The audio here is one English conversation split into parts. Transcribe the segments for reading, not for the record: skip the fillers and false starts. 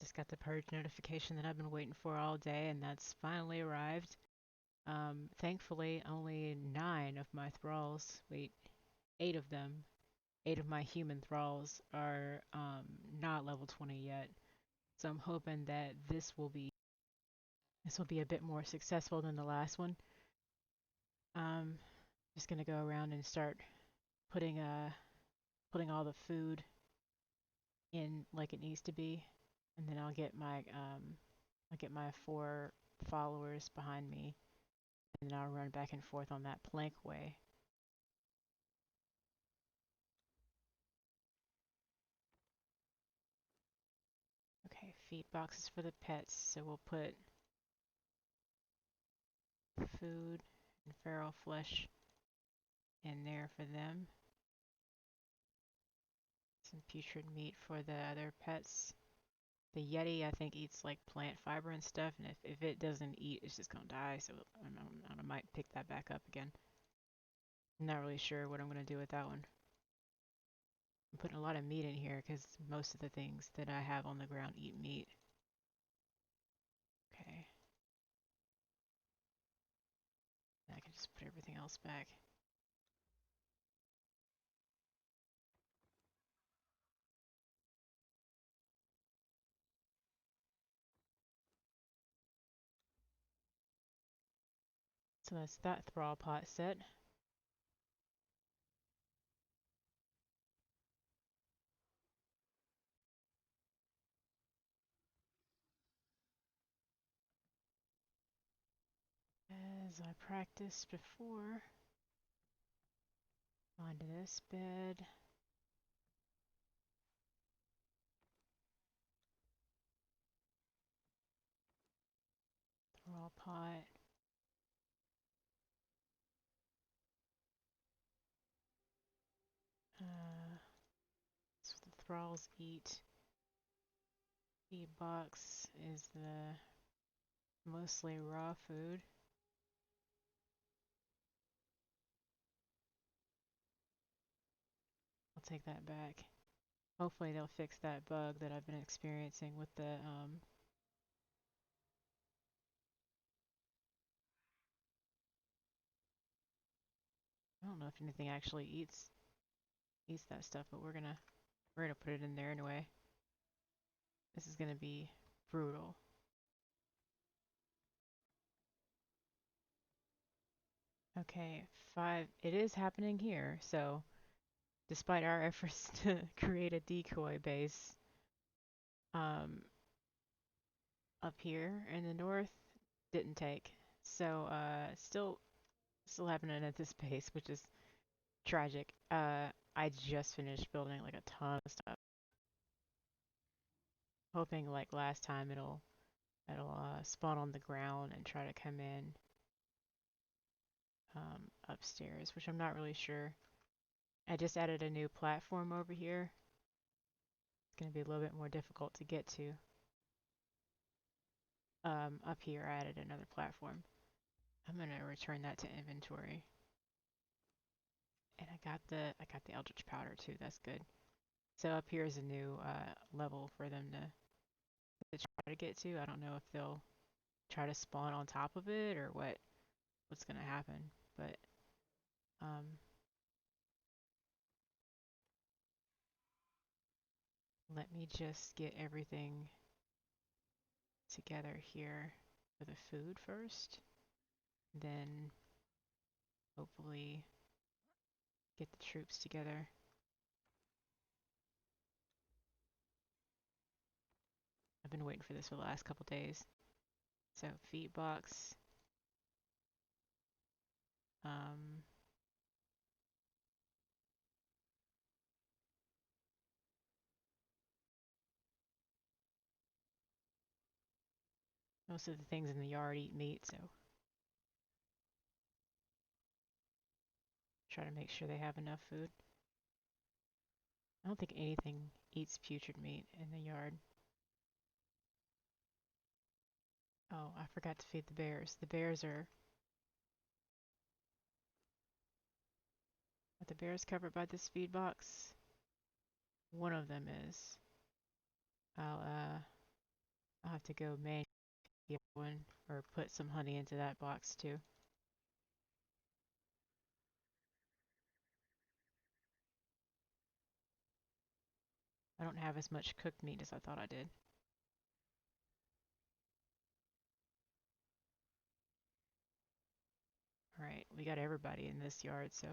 Just got the purge notification that I've been waiting for all day, and that's finally arrived. Thankfully, only 9 of my thralls, wait, 8 of them, 8 of my human thralls are not level 20 yet. So I'm hoping that this will be a bit more successful than the last one. Um, just gonna go around and start putting putting all the food in like it needs to be, and then I'll get my 4 followers behind me, and then I'll run back and forth on that plank way. Okay, feed boxes for the pets, so we'll put food and feral flesh in there for them. Some putrid meat for the other pets. The Yeti, I think, eats like plant fiber and stuff, and if it doesn't eat, it's just gonna die, so I might pick that back up again. I'm not really sure what I'm gonna do with that one. I'm putting a lot of meat in here because most of the things that I have on the ground eat meat. Okay. I can just put everything else back. So that's that thrall pot set. As I practiced before, onto this bed. Thrall pot. That's what the thralls eat. Feed box is the mostly raw food. I'll take that back. Hopefully they'll fix that bug that I've been experiencing with the I don't know if anything actually eats that stuff, but we're gonna put it in there anyway. This is gonna be brutal. Okay, 5. It is happening here, so despite our efforts to create a decoy base, um, up here in the north, didn't take. So, still happening at this base, which is tragic. I just finished building like a ton of stuff, hoping like last time it'll spawn on the ground and try to come in upstairs, which I'm not really sure. I just added a new platform over here. It's going to be a little bit more difficult to get to. Up here, I added another platform. I'm going to return that to inventory. And I got the Eldritch Powder too. That's good. So up here is a new level for them to try to get to. I don't know if they'll try to spawn on top of it or what's going to happen, but um, let me just get everything together here for the food first, then hopefully get the troops together. I've been waiting for this for the last couple days. So feed box. Um, Most of the things in the yard eat meat, so try to make sure they have enough food. I don't think anything eats putrid meat in the yard. Oh, I forgot to feed the bears. Are the bears covered by this feed box? One of them is. I'll have to go manually one or put some honey into that box too. I don't have as much cooked meat as I thought I did. Alright, we got everybody in this yard, so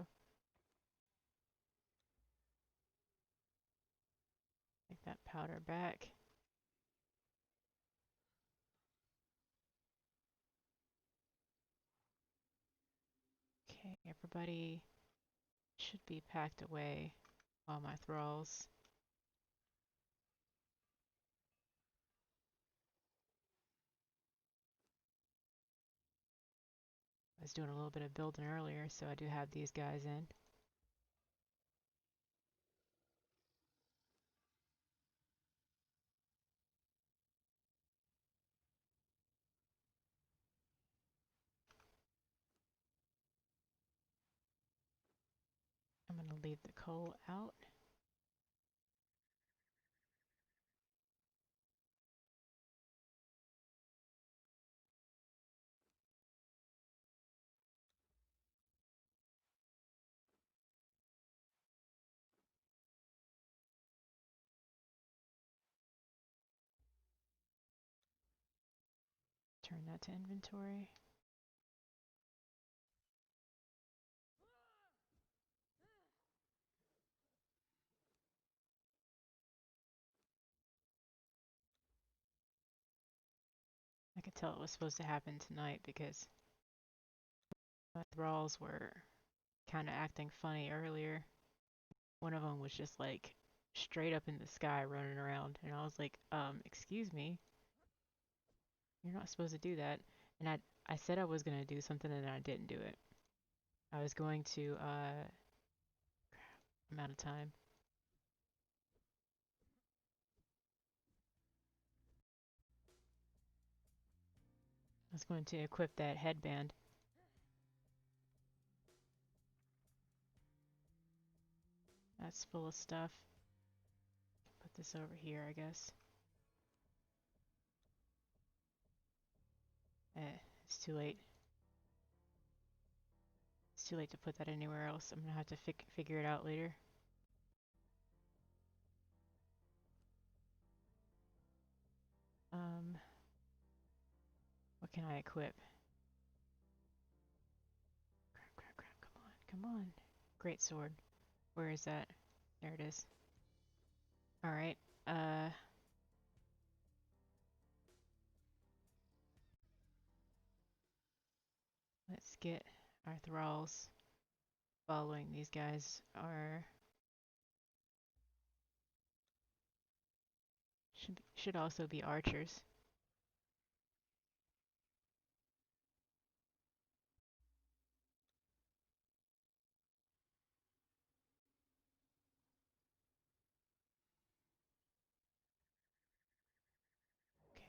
take that powder back. Okay, everybody should be packed away. All my thralls. I was doing a little bit of building earlier, so I do have these guys in. I'm going to leave the coal out. Turn that to inventory. I could tell it was supposed to happen tonight because my thralls were kind of acting funny earlier. One of them was just like straight up in the sky running around, and I was like, excuse me, you're not supposed to do that. And I said I was gonna do something and I didn't do it. I was going to, I'm out of time. I was going to equip that headband. That's full of stuff. Put this over here, I guess. It's too late. It's too late to put that anywhere else. I'm gonna have to figure it out later. What can I equip? Crap, come on. Great sword. Where is that? There it is. Alright, let's get our thralls following. These guys are... should also be archers. Okay.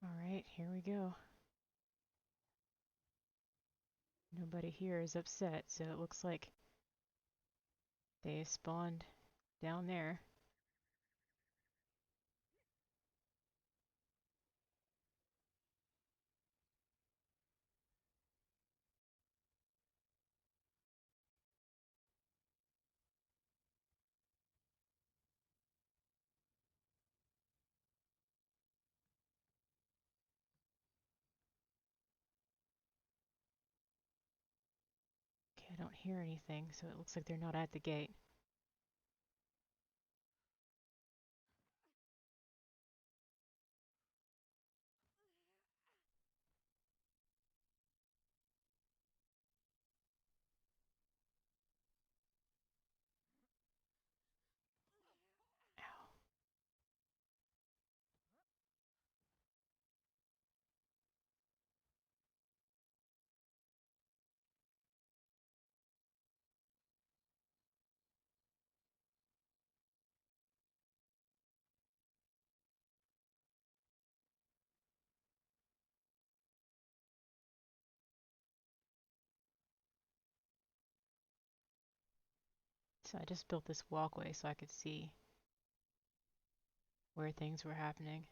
Alright, here we go. Nobody here is upset, so it looks like they spawned down there. Okay, I don't hear anything, so it looks like they're not at the gate. Ow. So I just built this walkway so I could see where things were happening.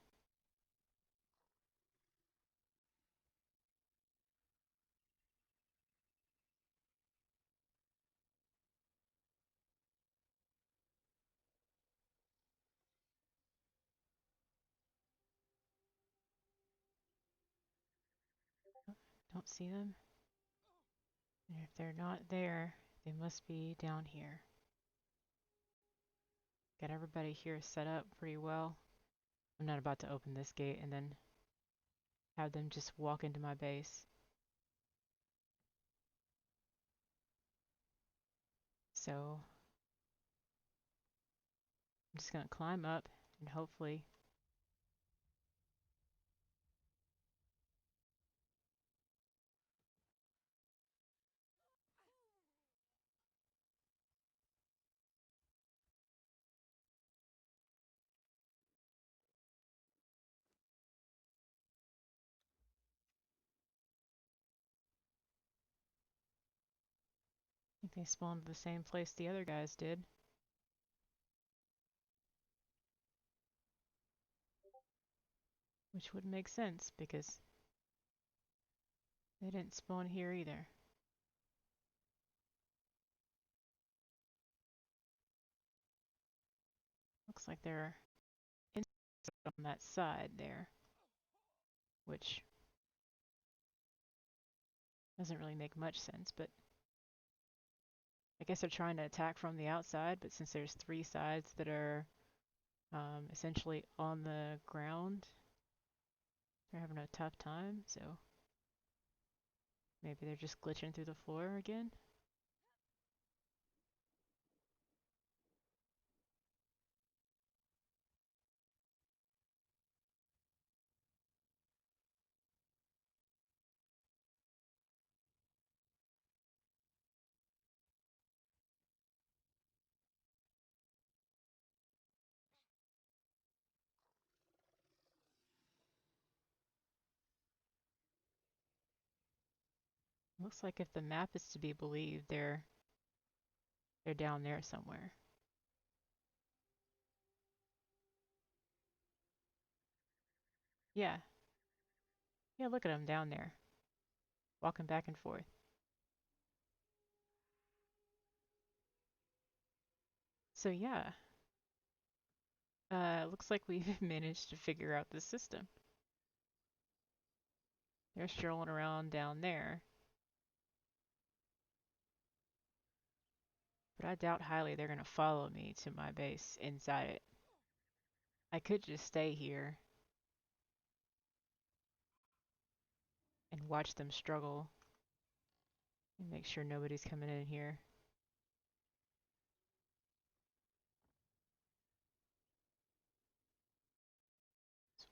Don't see them. And if they're not there, they must be down here. Got everybody here set up pretty well. I'm not about to open this gate and then have them just walk into my base. So I'm just going to climb up and hopefully I think they spawned the same place the other guys did. Which would make sense because they didn't spawn here either. Looks like they're on that side there, which doesn't really make much sense, but I guess they're trying to attack from the outside, but since there's three sides that are essentially on the ground, they're having a tough time, so maybe they're just glitching through the floor again. Looks like if the map is to be believed, they're down there somewhere. Yeah. Yeah, look at them down there, walking back and forth. So yeah, looks like we've managed to figure out the system. They're strolling around down there, but I doubt highly they're gonna follow me to my base inside it. I could just stay here and watch them struggle and make sure nobody's coming in here.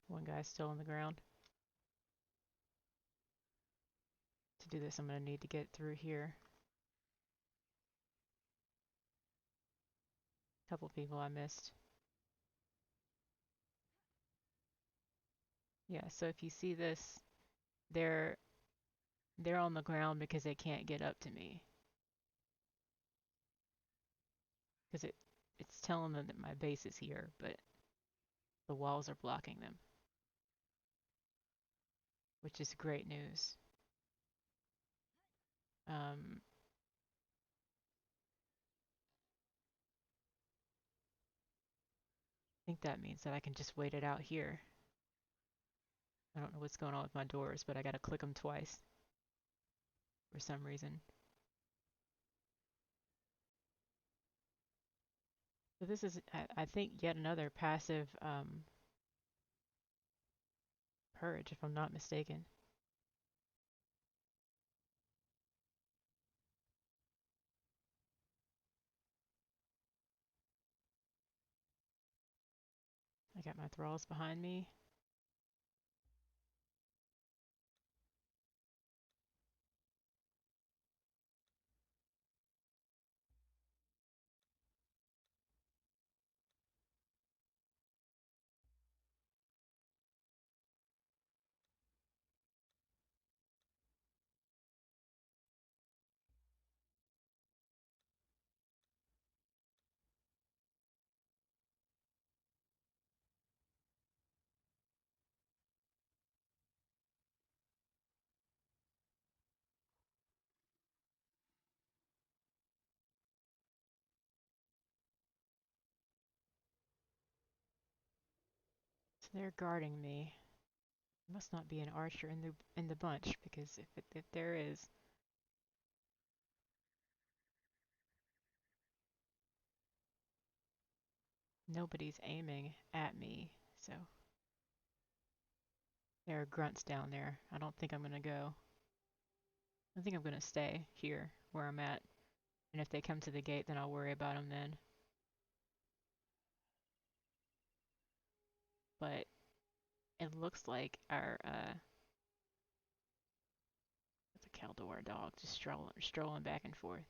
One guy's still on the ground. To do this, I'm gonna need to get through here. A couple people I missed. Yeah, so if you see this, they're they're on the ground because they can't get up to me. Because it's telling them that my base is here, but the walls are blocking them, which is great news. I think that means that I can just wait it out here. I don't know what's going on with my doors, but I gotta click them twice for some reason. So this is, I think, yet another passive purge, if I'm not mistaken. I got my thralls behind me. They're guarding me. Must not be an archer in the bunch because if there is, nobody's aiming at me. So there are grunts down there. I don't think I'm gonna go. I think I'm gonna stay here where I'm at. And if they come to the gate, then I'll worry about them then. But it looks like our it's a Caldor dog just strolling back and forth.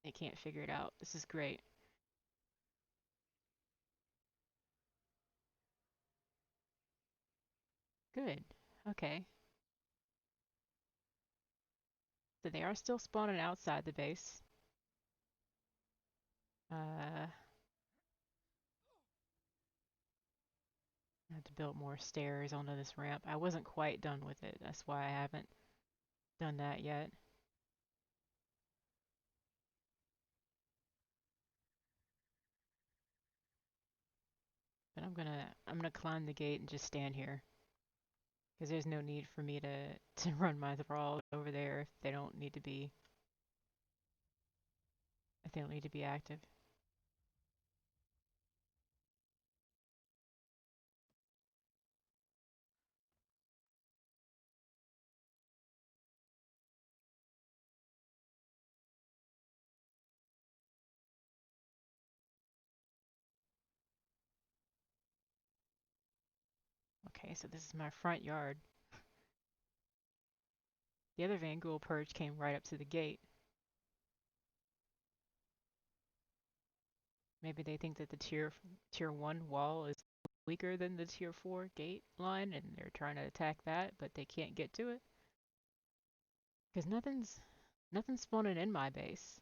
They can't figure it out. This is great. Good. Okay. So they are still spawning outside the base. I have to build more stairs onto this ramp. I wasn't quite done with it. That's why I haven't done that yet. But I'm gonna climb the gate and just stand here. Because there's no need for me to run my thralls over there if they don't need to be active. Okay, so this is my front yard. The other Vanghoul perch came right up to the gate. Maybe they think that the tier 1 wall is weaker than the tier 4 gate line and they're trying to attack that, but they can't get to it. Because nothing's spawning in my base.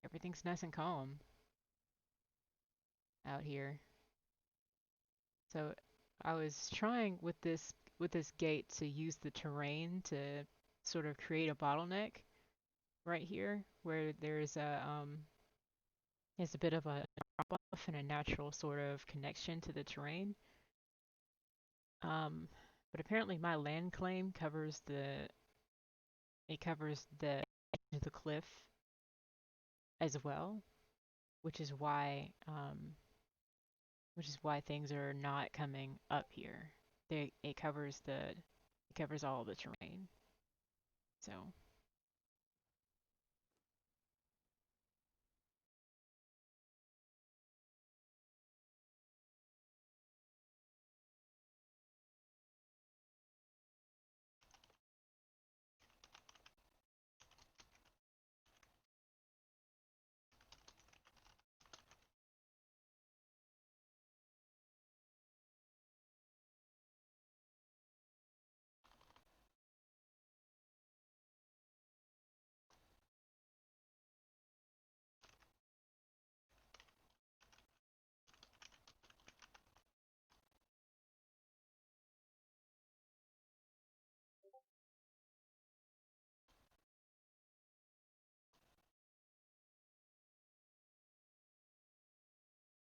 Everything's nice and calm out here. So I was trying with this gate to use the terrain to sort of create a bottleneck right here where there's a bit of a drop off and a natural sort of connection to the terrain. But apparently my land claim covers the edge of the cliff as well, which is why things are not coming up here. It covers all the terrain. So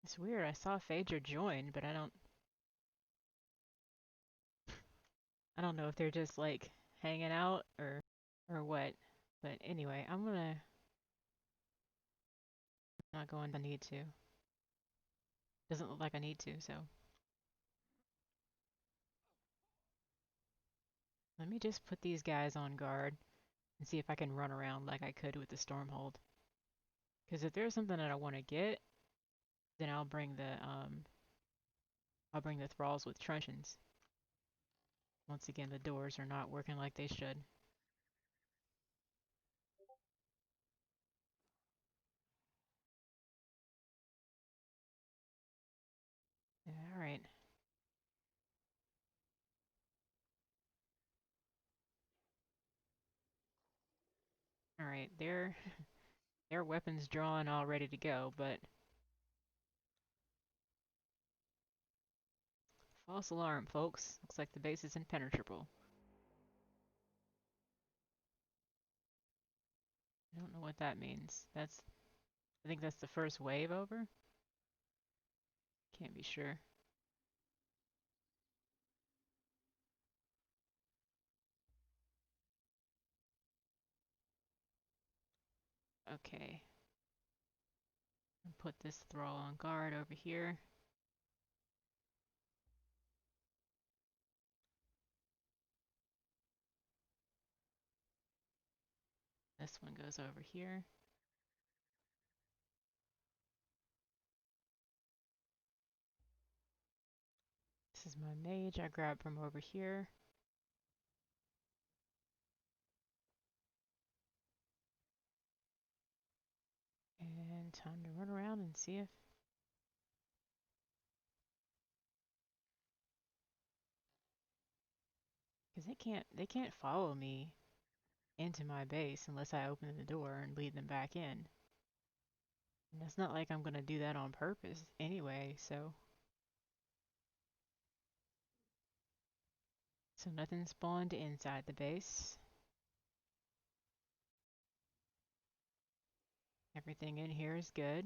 it's weird. I saw Phaedra join, but I don't know if they're just like hanging out or what. But anyway, not going to need to. Doesn't look like I need to, so let me just put these guys on guard and see if I can run around like I could with the Stormhold. Because if there's something that I want to get, then I'll bring the thralls with truncheons. Once again, the doors are not working like they should. Yeah, all right. All right, their weapons drawn, all ready to go, but false alarm, folks. Looks like the base is impenetrable. I don't know what that means. I think that's the first wave over. Can't be sure. Okay. I'll put this thrall on guard over here. This one goes over here. This is my mage I grabbed from over here. And time to run around and see if... Because they can't follow me into my base unless I open the door and lead them back in. And it's not like I'm going to do that on purpose anyway, so... So nothing spawned inside the base. Everything in here is good.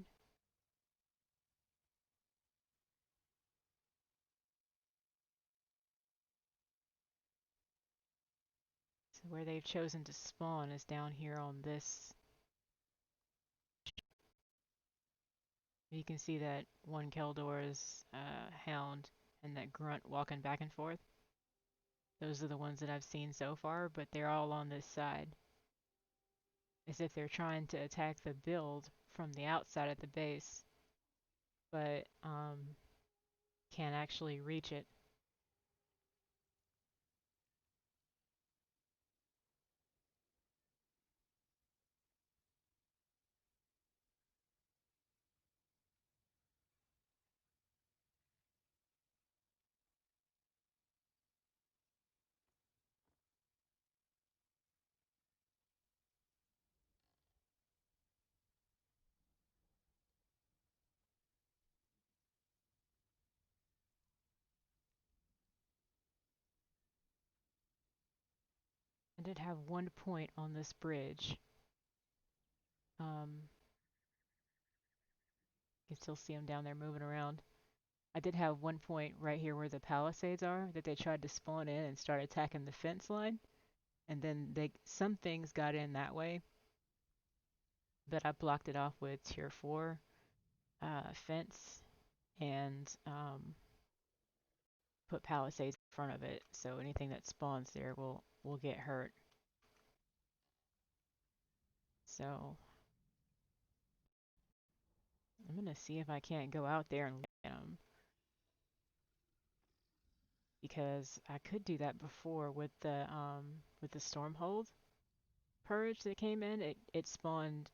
So where they've chosen to spawn is down here on this. You can see that one Keldor's hound and that grunt walking back and forth. Those are the ones that I've seen so far, but they're all on this side. As if they're trying to attack the build from the outside of the base, but can't actually reach it. I did have one point on this bridge. You can still see them down there moving around. I did have one point right here where the palisades are that they tried to spawn in and start attacking the fence line. And then some things got in that way, but I blocked it off with tier 4 fence and put palisades in front of it, so anything that spawns there will get hurt. So I'm gonna see if I can't go out there and get them, because I could do that before with the Stormhold purge that came in. It spawned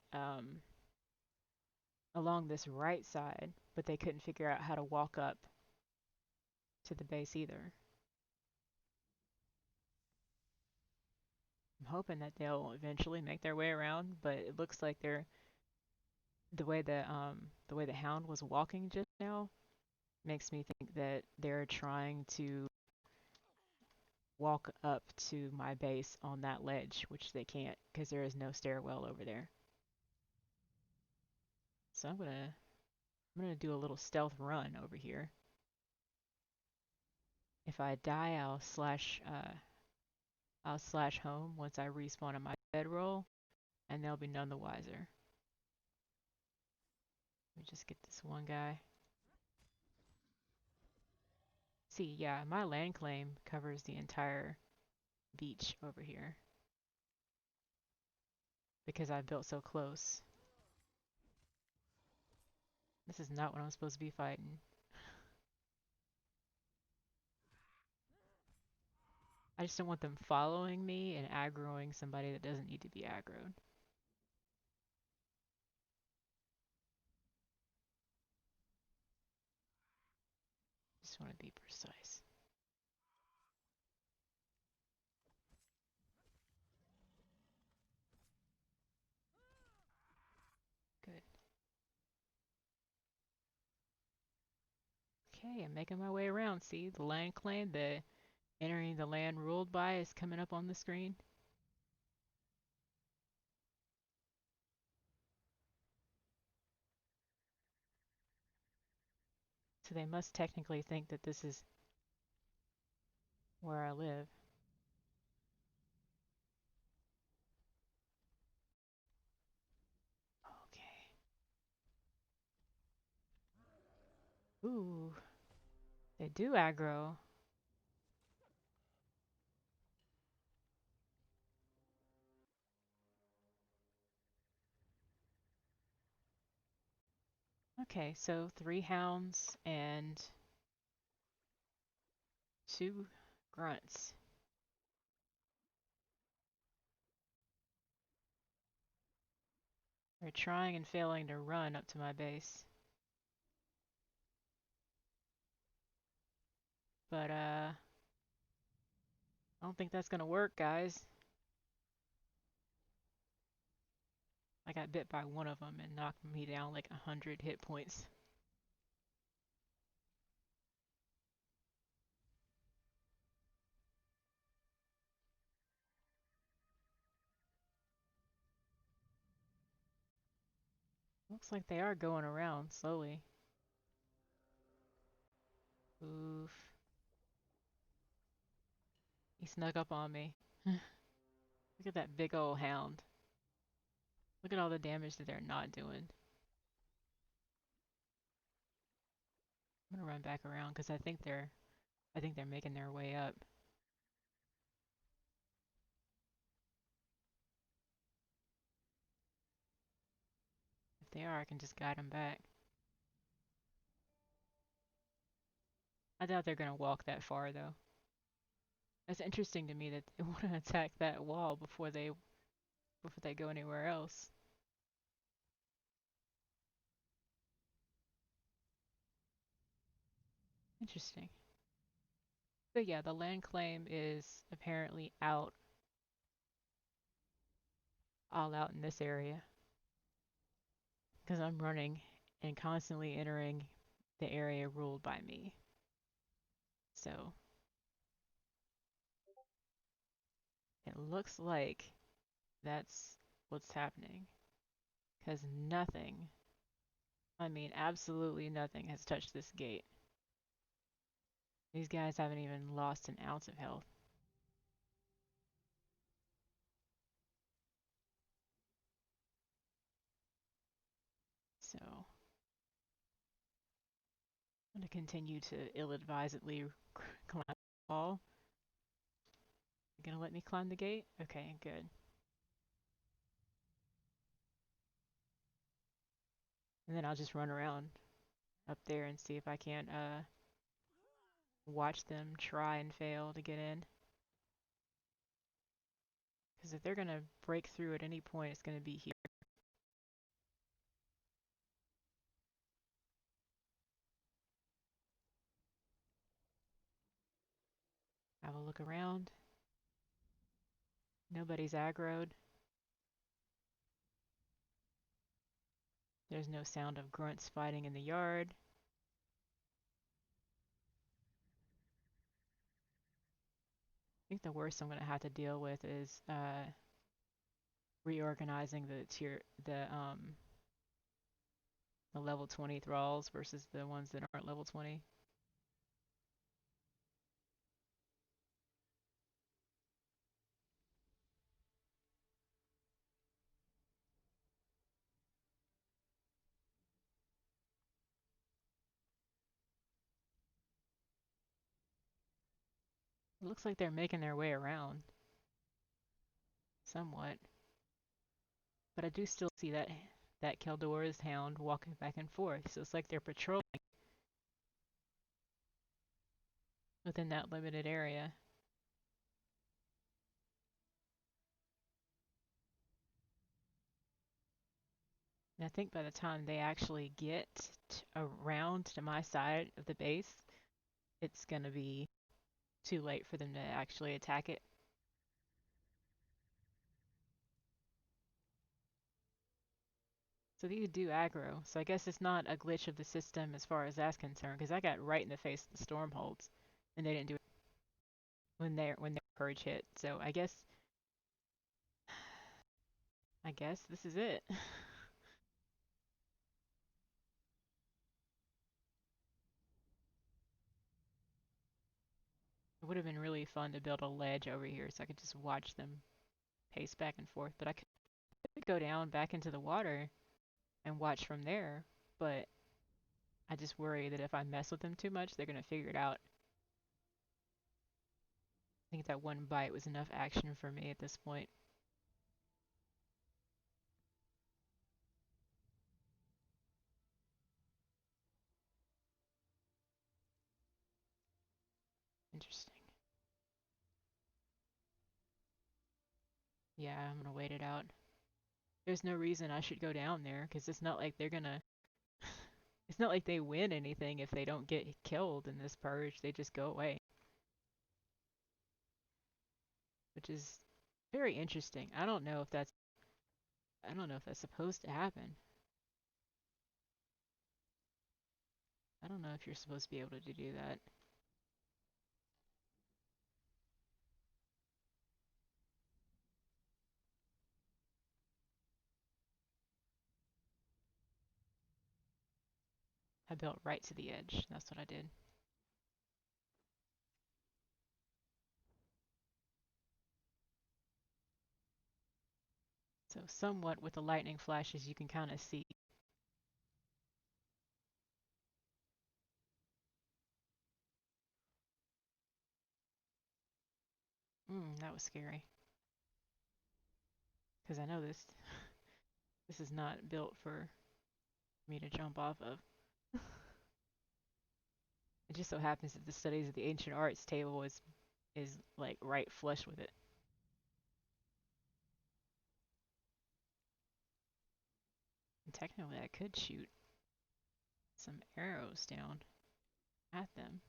along this right side, but they couldn't figure out how to walk up to the base either. I'm hoping that they'll eventually make their way around, but it looks like the way the hound was walking just now makes me think that they're trying to walk up to my base on that ledge, which they can't because there is no stairwell over there. So I'm gonna do a little stealth run over here. If I die, I'll slash home once I respawn on my bedroll, and they'll be none the wiser. Let me just get this one guy. See, yeah, my land claim covers the entire beach over here because I built so close. This is not what I'm supposed to be fighting. I just don't want them following me and aggroing somebody that doesn't need to be aggroed. Just want to be precise. Good. Okay, I'm making my way around. See, the land claim, the entering the land ruled by is coming up on the screen. So they must technically think that this is where I live. Okay. Ooh, they do aggro. Okay, so 3 hounds and 2 grunts. They're trying and failing to run up to my base. But, I don't think that's gonna work, guys. I got bit by one of them and knocked me down like 100 hit points. Looks like they are going around slowly. Oof. He snuck up on me. Look at that big old hound. Look at all the damage that they're not doing. I'm gonna run back around because I think they're making their way up. If they are, I can just guide them back. I doubt they're gonna walk that far though. It's interesting to me that they want to attack that wall before they go anywhere else. Interesting. But yeah, the land claim is apparently all out in this area because I'm running and constantly entering the area ruled by me. So it looks like that's what's happening because nothing, I mean, absolutely nothing has touched this gate. These guys haven't even lost an ounce of health. So I'm going to continue to ill-advisedly climb the wall. You going to let me climb the gate? Okay, good. And then I'll just run around up there and see if I can't watch them try and fail to get in. Because if they're going to break through at any point, it's going to be here. Have a look around. Nobody's aggroed. There's no sound of grunts fighting in the yard. I think the worst I'm going to have to deal with is reorganizing the level 20 thralls versus the ones that aren't level 20. It looks like they're making their way around somewhat. But I do still see that Keldora's hound walking back and forth. So it's like they're patrolling within that limited area. And I think by the time they actually get around to my side of the base, it's going to be too late for them to actually attack it. So these do aggro. So I guess it's not a glitch of the system as far as that's concerned, because I got right in the face of the Stormholds, and they didn't do it when their purge hit. So I guess this is it. would have been really fun to build a ledge over here so I could just watch them pace back and forth. But I could go down back into the water and watch from there. But I just worry that if I mess with them too much, they're gonna figure it out. I think that one bite was enough action for me at this point. Interesting. Yeah, I'm gonna wait it out. There's no reason I should go down there because it's not like they're gonna. It's not like they win anything if they don't get killed in this purge. They just go away, which is very interesting. I don't know if that's. I don't know if that's supposed to happen. I don't know if you're supposed to be able to do that. I built right to the edge. That's what I did. So somewhat with the lightning flashes, you can kind of see. That was scary. Because I know this. This is not built for me to jump off of. It just so happens that the studies of the ancient arts table is like right flush with it. And technically, I could shoot some arrows down at them.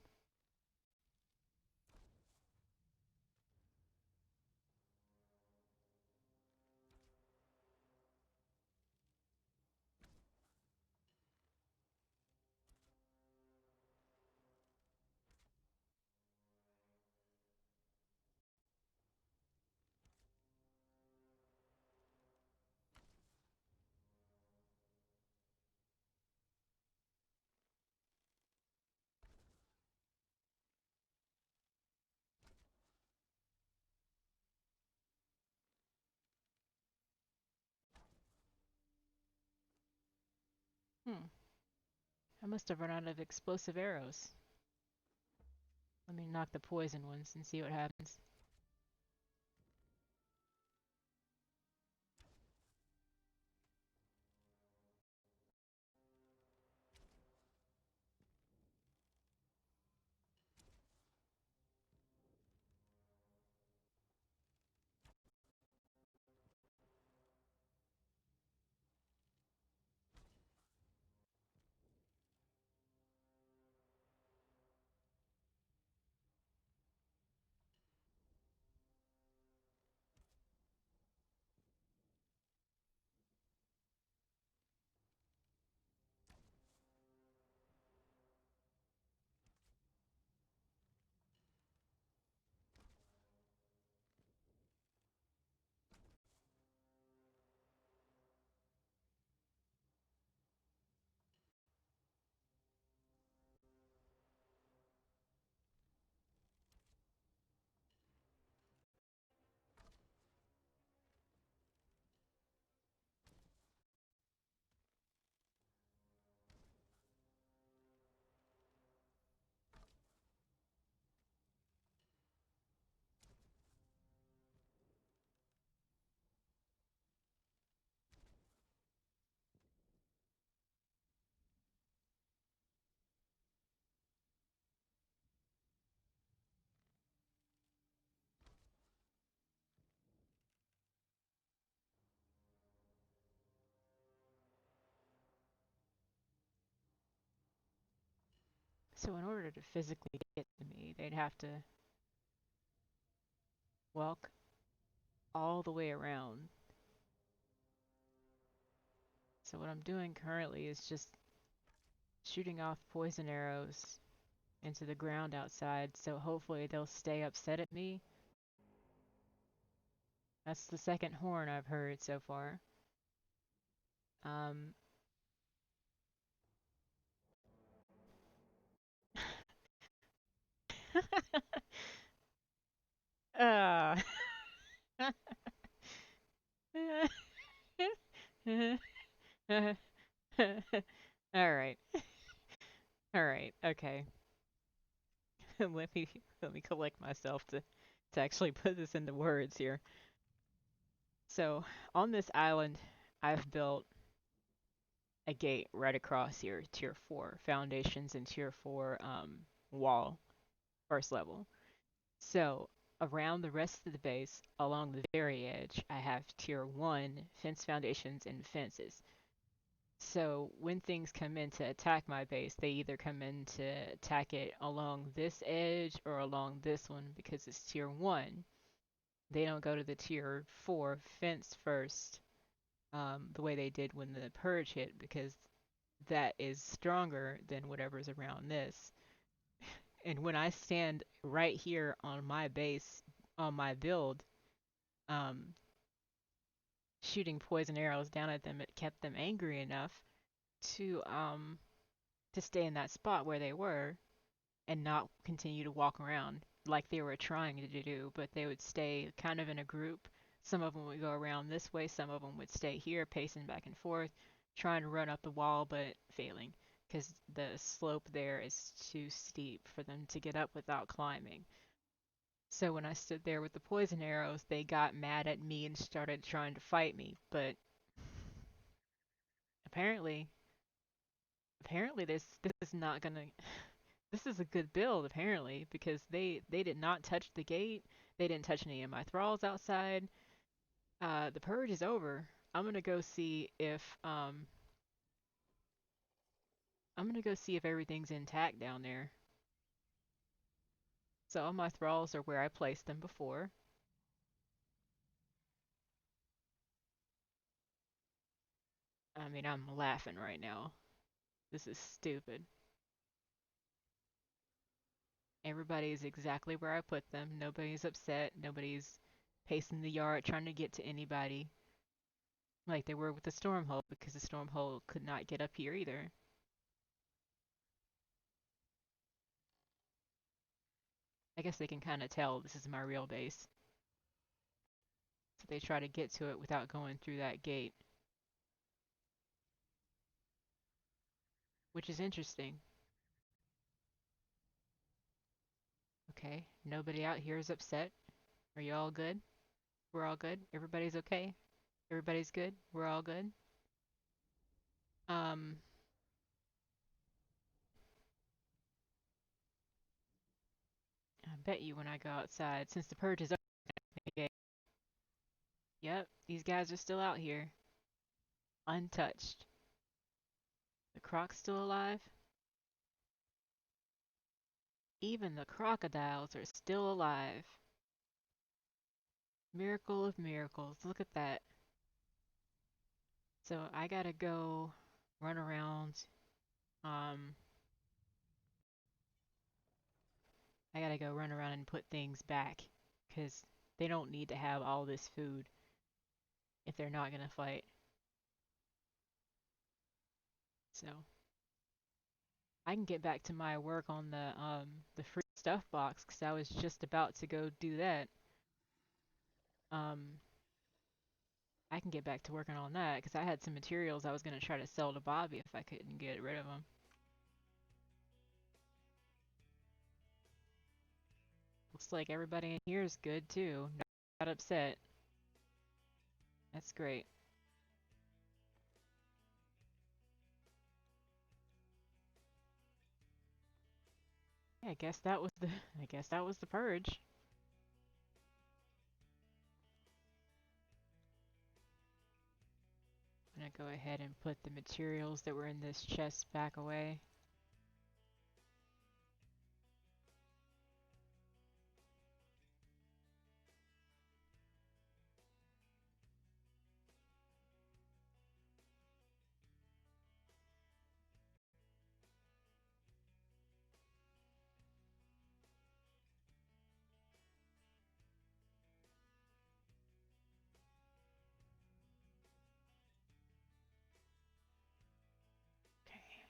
Hmm. I must have run out of explosive arrows. Let me knock the poison ones and see what happens. So in order to physically get to me, they'd have to walk all the way around. So what I'm doing currently is just shooting off poison arrows into the ground outside, so hopefully they'll stay upset at me. That's the second horn I've heard so far. Um, Uh, all right. All right. Okay. Let me collect myself to actually put this into words here. So, on this island, I've built a gate right across here, tier 4 foundations and tier 4 wall, first level. So, around the rest of the base, along the very edge, I have tier 1 fence foundations and fences. So, when things come in to attack my base, they either come in to attack it along this edge or along this one because it's tier 1. They don't go to the tier 4 fence first, the way they did when the purge hit, because that is stronger than whatever's around this. And when I stand right here on my base, on my build, um, shooting poison arrows down at them, it kept them angry enough to um to stay in that spot where they were and not continue to walk around like they were trying to do, but they would stay kind of in a group. Some of them would go around this way, some of them would stay here, pacing back and forth, trying to run up the wall, but failing because the slope there is too steep for them to get up without climbing. So when I stood there with the poison arrows, they got mad at me and started trying to fight me. But apparently, apparently this is not gonna. This is a good build apparently because they did not touch the gate. They didn't touch any of my thralls outside. The purge is over. I'm gonna go see if everything's intact down there. So all my thralls are where I placed them before. I mean, I'm laughing right now. This is stupid. Everybody is exactly where I put them. Nobody's upset. Nobody's pacing the yard trying to get to anybody like they were with the Stormhold because the Stormhold could not get up here either. I guess they can kind of tell this is my real base. So they try to get to it without going through that gate, which is interesting. Okay, nobody out here is upset. Are you all good? We're all good? Everybody's okay? Everybody's good? We're all good? Um, I bet you when I go outside, since the purge is over, yep, these guys are still out here, untouched. The croc's still alive. Even the crocodiles are still alive. Miracle of miracles. Look at that. So I gotta go run around. Um, I gotta go run around and put things back because they don't need to have all this food if they're not gonna fight. So I can get back to my work on the free stuff box because I was just about to go do that. Um, I can get back to working on that because I had some materials I was gonna try to sell to Bobby if I couldn't get rid of them. Looks like everybody in here is good too. Not upset. That's great. Yeah, I guess that was the purge. I'm gonna go ahead and put the materials that were in this chest back away. Okay.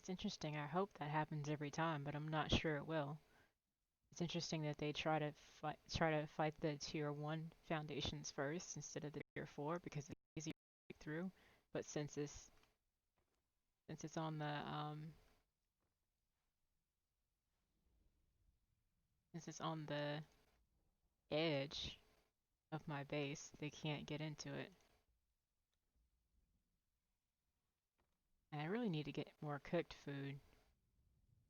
It's interesting. I hope that happens every time, but I'm not sure it will. It's interesting that they try to fight the tier 1 foundations first instead of the tier 4 because it's easier to break through. But since it's on the since it's on the edge of my base, they can't get into it. And I really need to get more cooked food.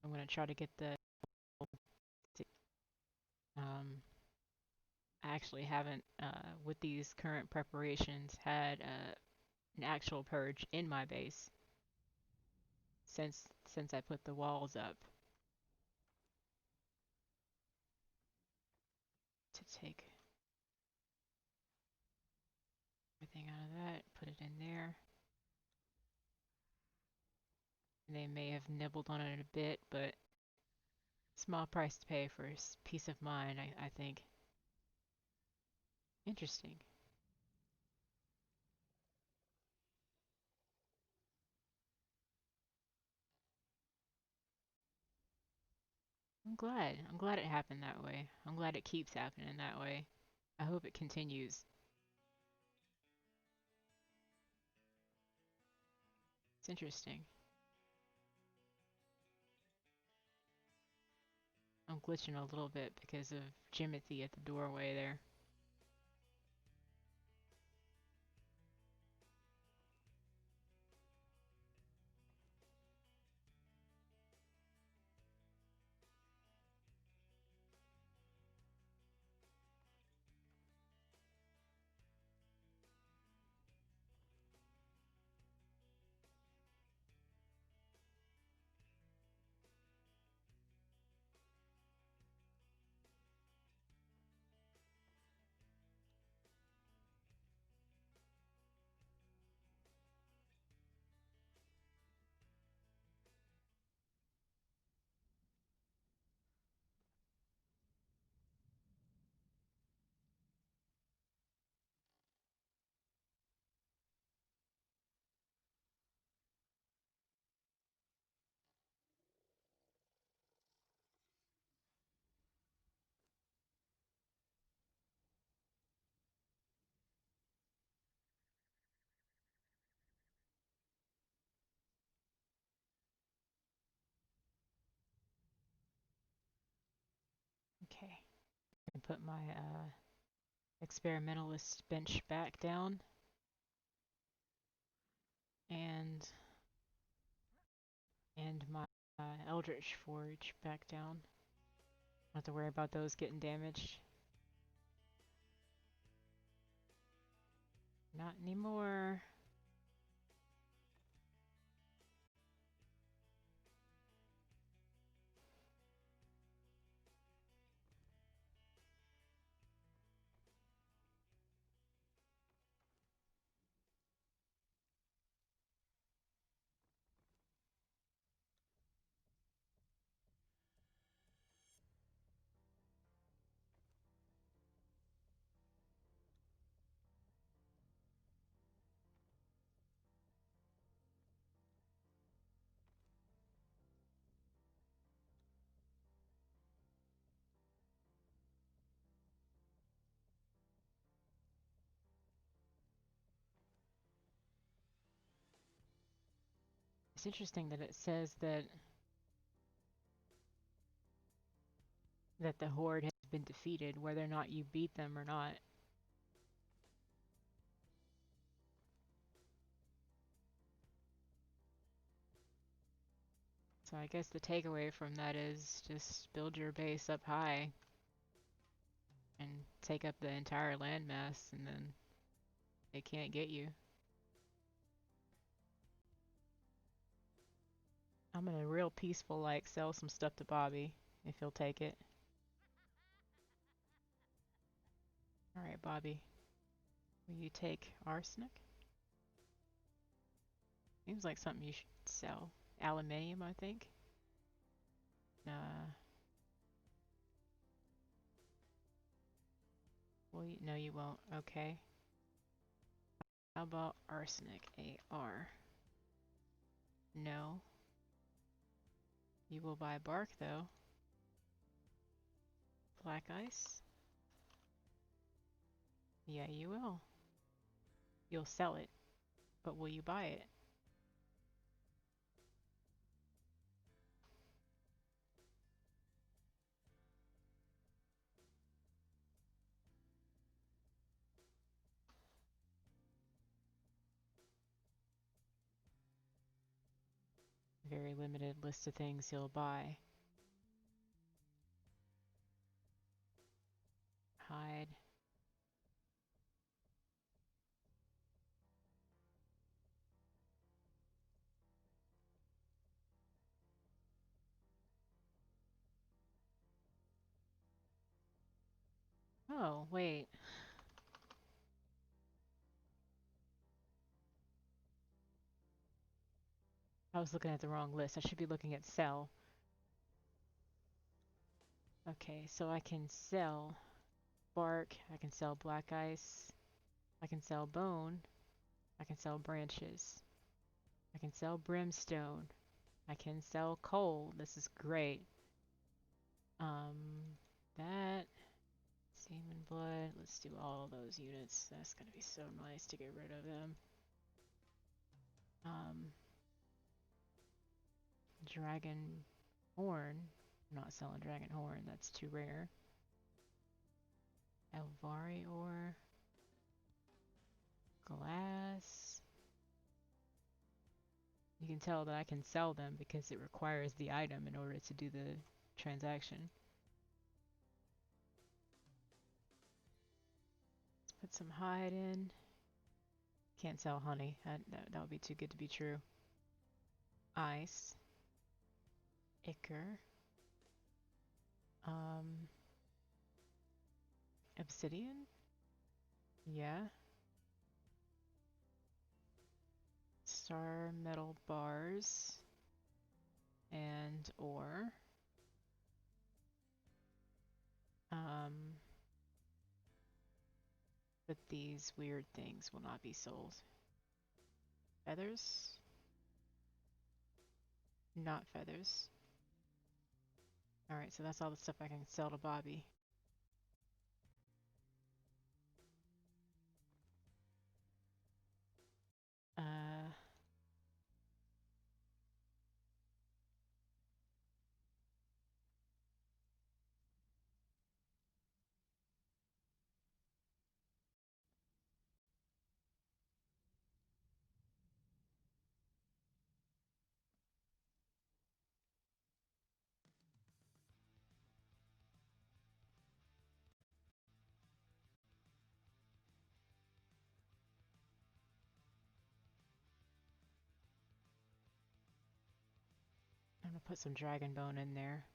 I'm gonna try to get the um I actually haven't with these current preparations had an actual purge in my base since I put the walls up to take everything out of that, put it in there. They may have nibbled on it a bit, but small price to pay for peace of mind, I think. Interesting. I'm glad. I'm glad it happened that way. I'm glad it keeps happening that way. I hope it continues. It's interesting. I'm glitching a little bit because of Jimothy at the doorway there. Okay. I put my experimentalist bench back down and my Eldritch Forge back down. Not to worry about those getting damaged. Not anymore. It's interesting that it says that the Horde has been defeated, whether or not you beat them or not. So I guess the takeaway from that is just build your base up high and take up the entire landmass, and then they can't get you. I'm gonna real peaceful like sell some stuff to Bobby if he'll take it. Alright, Bobby. Will you take arsenic? Seems like something you should sell. Aluminium, I think. Well, no, you won't. Okay. How about arsenic? AR. No. You will buy bark, though. Black ice? Yeah, you will. You'll sell it, but will you buy it? Very limited list of things you'll buy. Hide. Oh, wait. I was looking at the wrong list. I should be looking at sell. Okay, so I can sell bark, I can sell black ice, I can sell bone, I can sell branches, I can sell brimstone, I can sell coal. This is great. That semen blood. Let's do all those units. That's gonna be so nice to get rid of them. Dragon horn. I'm not selling dragon horn. That's too rare. Elvari ore. Glass. You can tell that I can sell them because it requires the item in order to do the transaction. Let's put some hide in. Can't sell honey. That would be too good to be true. Ice. Ichor. Obsidian? Yeah. Star metal bars. And ore. But these weird things will not be sold. Feathers? Not feathers. Alright, so that's all the stuff I can sell to Bobby. I'm gonna put some dragon bone in there.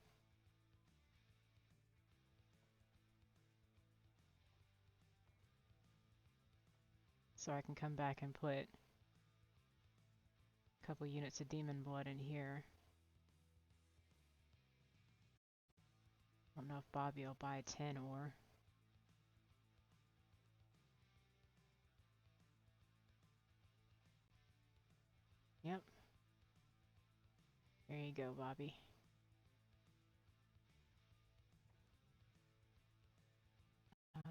So I can come back and put a couple units of demon blood in here. I don't know if Bobby will buy 10 ore. Yep. There you go, Bobby. I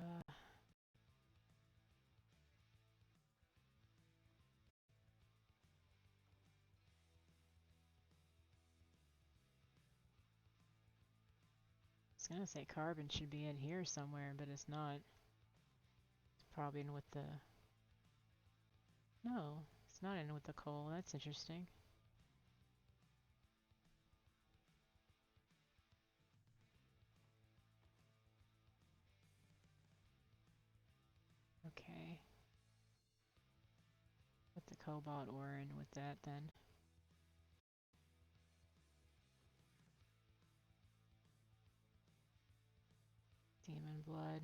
was gonna say carbon should be in here somewhere, but it's not. It's probably in with the... No, it's not in with the coal. That's interesting. Okay. Put the cobalt ore in with that then. Demon blood.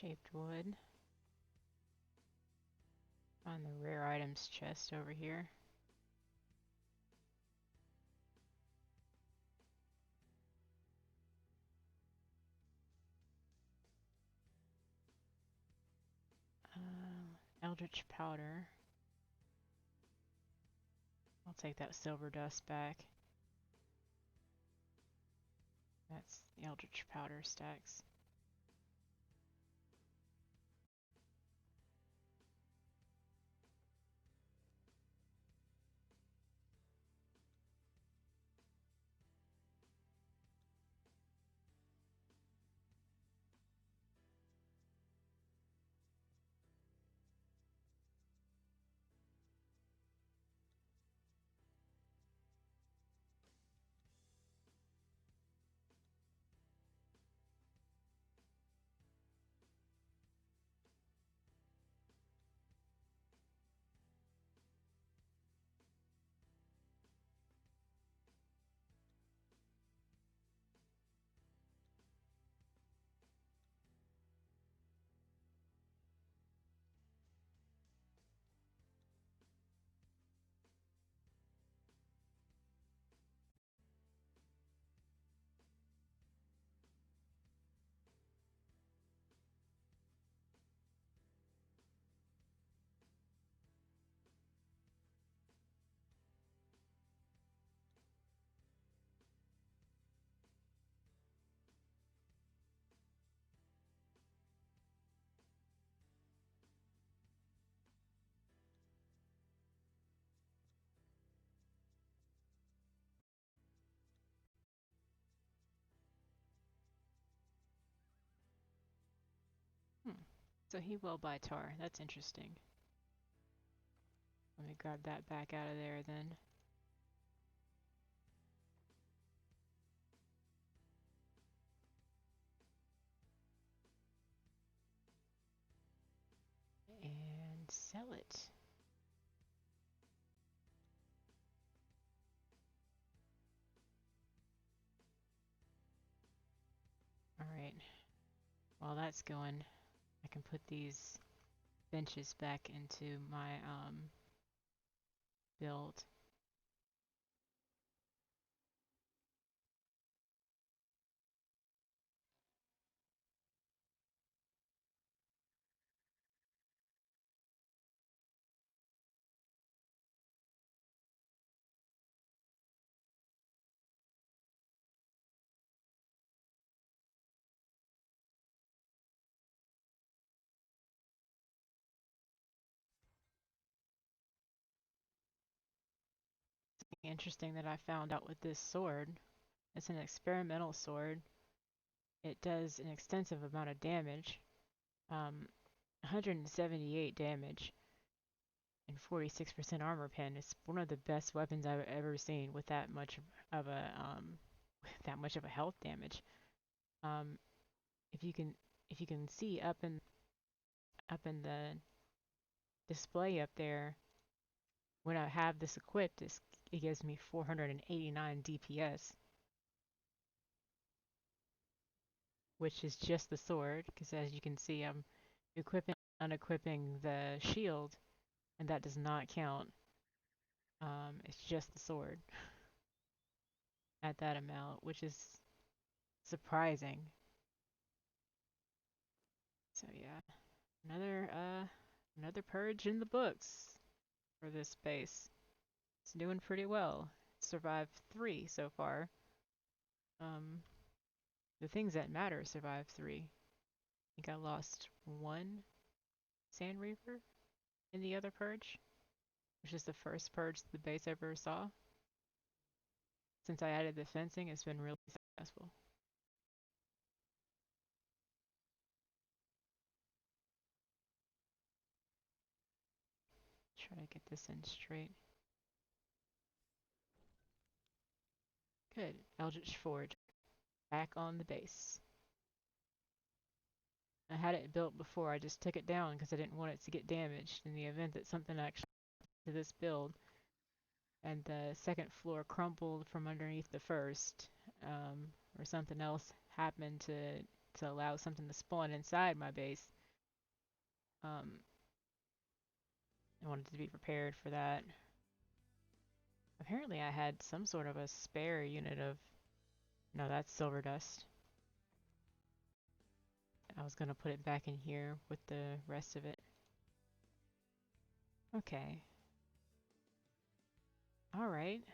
Shaped wood. On the rare items chest over here. Eldritch powder. I'll take that silver dust back. That's the Eldritch powder stacks. Hmm. So he will buy tar. That's interesting. Let me grab that back out of there then. And sell it. Alright. While that's going, I can put these benches back into my build. Interesting that I found out with this sword. It's an experimental sword. It does an extensive amount of damage. 178 damage and 46% armor pen. It's one of the best weapons I've ever seen with that much of a that much of a health damage. Um, if you can see up in the display up there, when I have this equipped, it gives me 489 DPS, which is just the sword. Because as you can see, I'm equipping and unequipping the shield, and that does not count. It's just the sword at that amount, which is surprising. So yeah, another purge in the books for this base. It's doing pretty well. Survived 3 so far. Um, the things that matter survived 3. I think I lost 1 Sand Reaper in the other purge, which is the first purge the base ever saw. Since I added the fencing, it's been really successful. Try to get this in straight. Good. Eldritch Forge back on the base. I had it built before. I just took it down because I didn't want it to get damaged in the event that something actually happened to this build and the second floor crumbled from underneath the first, or something else happened to to allow something to spawn inside my base. Um, I wanted to be prepared for that. Apparently I had some sort of a spare unit of... No, that's silver dust. I was gonna put it back in here with the rest of it. Okay. Alright.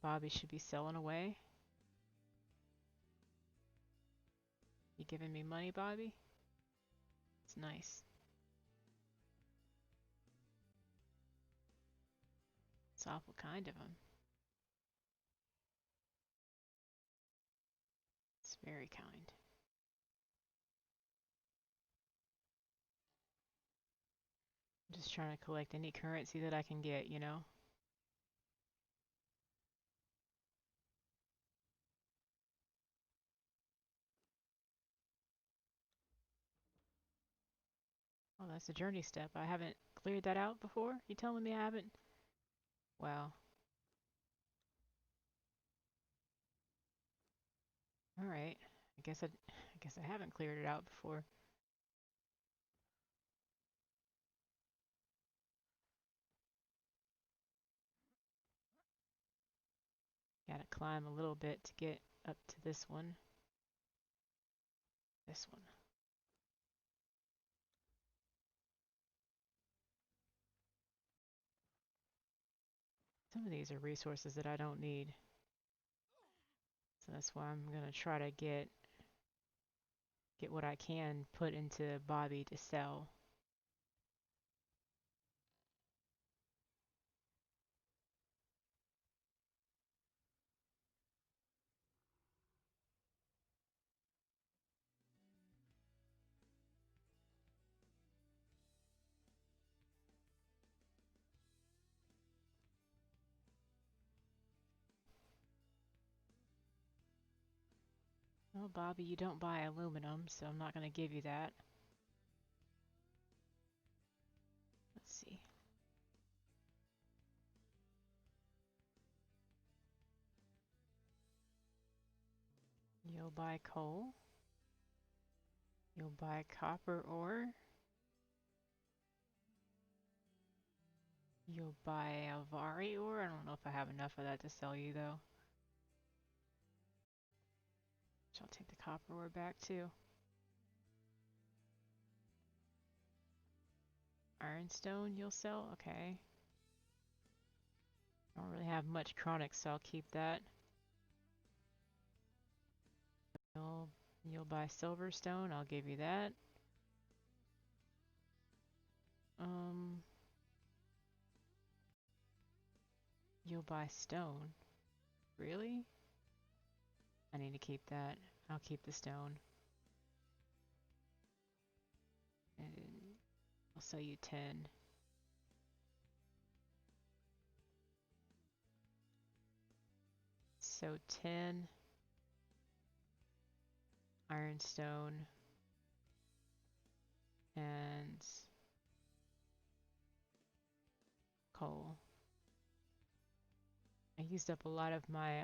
Bobby should be selling away. You giving me money, Bobby? It's nice. It's awful kind of him. It's very kind. I'm just trying to collect any currency that I can get, you know? Oh, that's a journey step. I haven't cleared that out before? You telling me I haven't? Wow. Alright. I guess I haven't cleared it out before. Gotta climb a little bit to get up to this one. This one. Some of these are resources that I don't need. So that's why I'm gonna try to get what I can put into Bobby to sell. Well, Bobby, you don't buy aluminum, so I'm not gonna give you that. Let's see. You'll buy coal. You'll buy copper ore. You'll buy Avari ore. I don't know if I have enough of that to sell you, though. So I'll take the copper ore back, too. Ironstone you'll sell? Okay. I don't really have much chronic, so I'll keep that. You'll buy silverstone. I'll give you that. You'll buy stone. Really? I need to keep that. I'll keep the stone. And I'll sell you 10. So 10 ironstone and coal. I used up a lot of my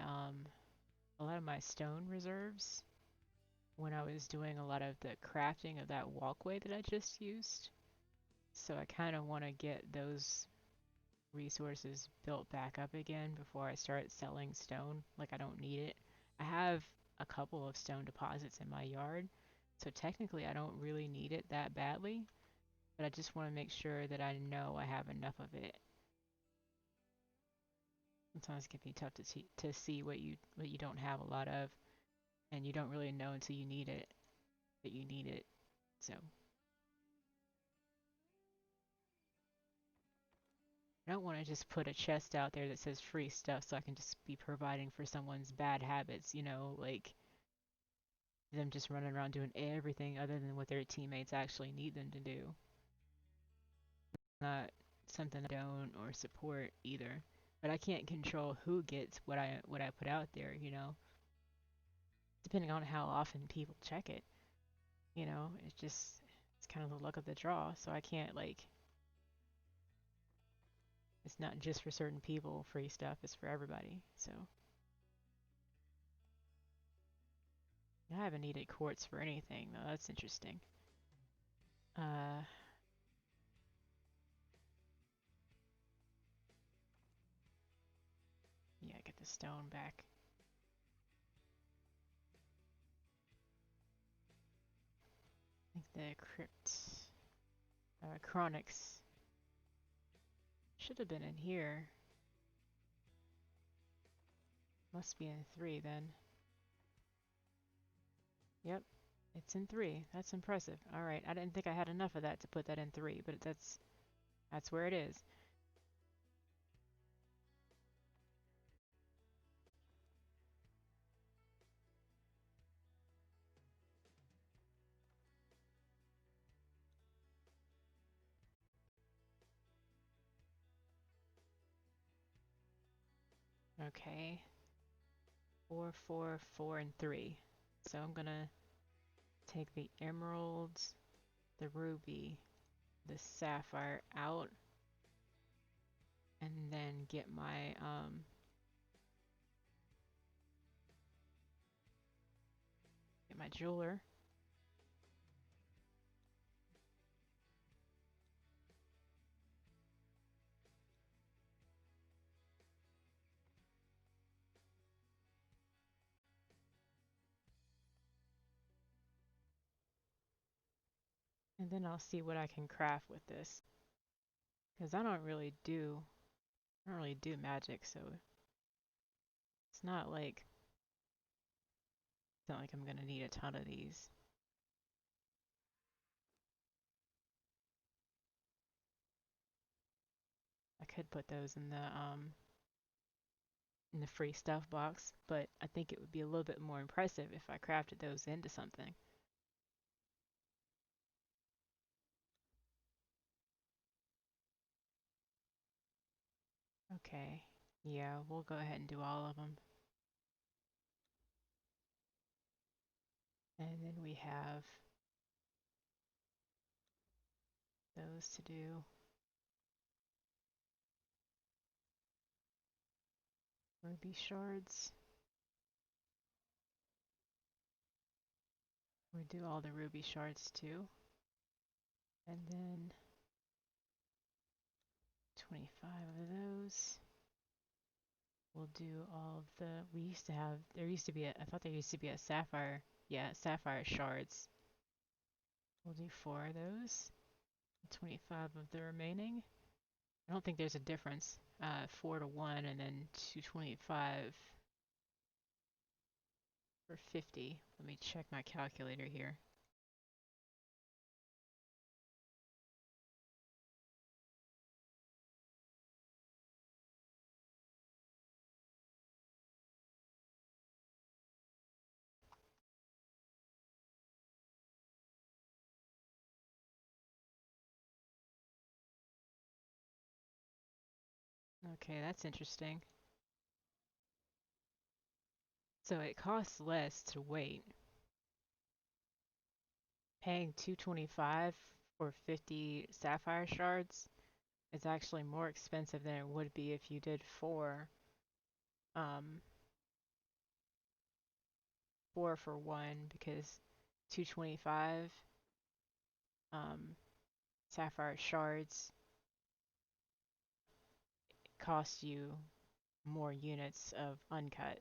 stone reserves when I was doing a lot of the crafting of that walkway that I just used. So I kind of want to get those resources built back up again before I start selling stone. Like, I don't need it. I have a couple of stone deposits in my yard, so technically I don't really need it that badly, but I just want to make sure that I know I have enough of it. Sometimes it can be tough to see what you don't have a lot of, and you don't really know until you need it that you need it. So I don't want to just put a chest out there that says free stuff so I can just be providing for someone's bad habits, you know, like them just running around doing everything other than what their teammates actually need them to do. Not something I don't or support either. But I can't control who gets what I put out there, you know. Depending on how often people check it. You know, it's kind of the luck of the draw, so I can't like it's not just for certain people free stuff, it's for everybody. So I haven't needed quartz for anything, though. That's interesting. Uh, yeah, get the stone back. I think the chronics should have been in here. Must be in 3 then. Yep, it's in 3. That's impressive. All right, I didn't think I had enough of that to put that in 3, but that's where it is. Okay, 4, 4, 4, and 3. So I'm gonna take the emeralds, the ruby, the sapphire out, and then get my jeweler. And then I'll see what I can craft with this. Because I don't really do magic, so it's not like I'm gonna need a ton of these. I could put those in the free stuff box, but I think it would be a little bit more impressive if I crafted those into something. Okay. Yeah, we'll go ahead and do all of them. And then we have those to do. Ruby shards. We do all the ruby shards too. And then 25 of those. We'll do all of I thought there used to be a sapphire, yeah, sapphire shards. We'll do 4 of those. 25 of the remaining. I don't think there's a difference. 4 to 1 and then 225 for 50. Let me check my calculator here. Okay, that's interesting. So it costs less to wait. Paying 225 for 50 sapphire shards is actually more expensive than it would be if you did um 4 for 1, because 225 um sapphire shards cost you more units of uncut.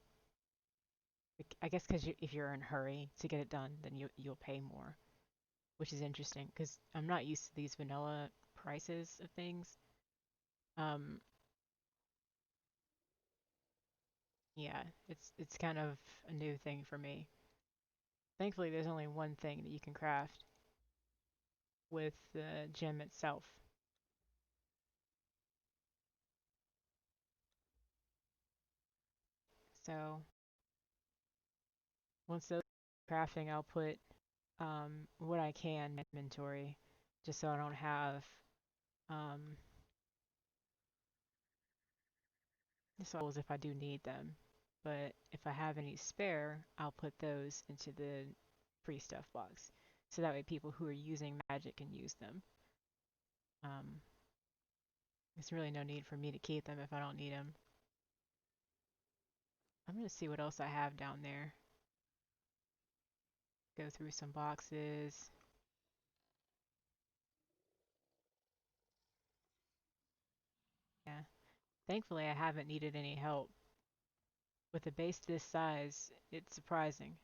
I guess because if you're in a hurry to get it done, then you'll pay more, which is interesting because I'm not used to these vanilla prices of things. Um, yeah, it's kind of a new thing for me. Thankfully, there's only one thing that you can craft with the gem itself. So once those crafting, I'll put what I can in inventory, just so I don't have um, souls if I do need them. But if I have any spare, I'll put those into the free stuff box. So that way people who are using magic can use them. Um, there's really no need for me to keep them if I don't need them. I'm going to see what else I have down there. Go through some boxes. Yeah. Thankfully, I haven't needed any help. With a base this size, it's surprising.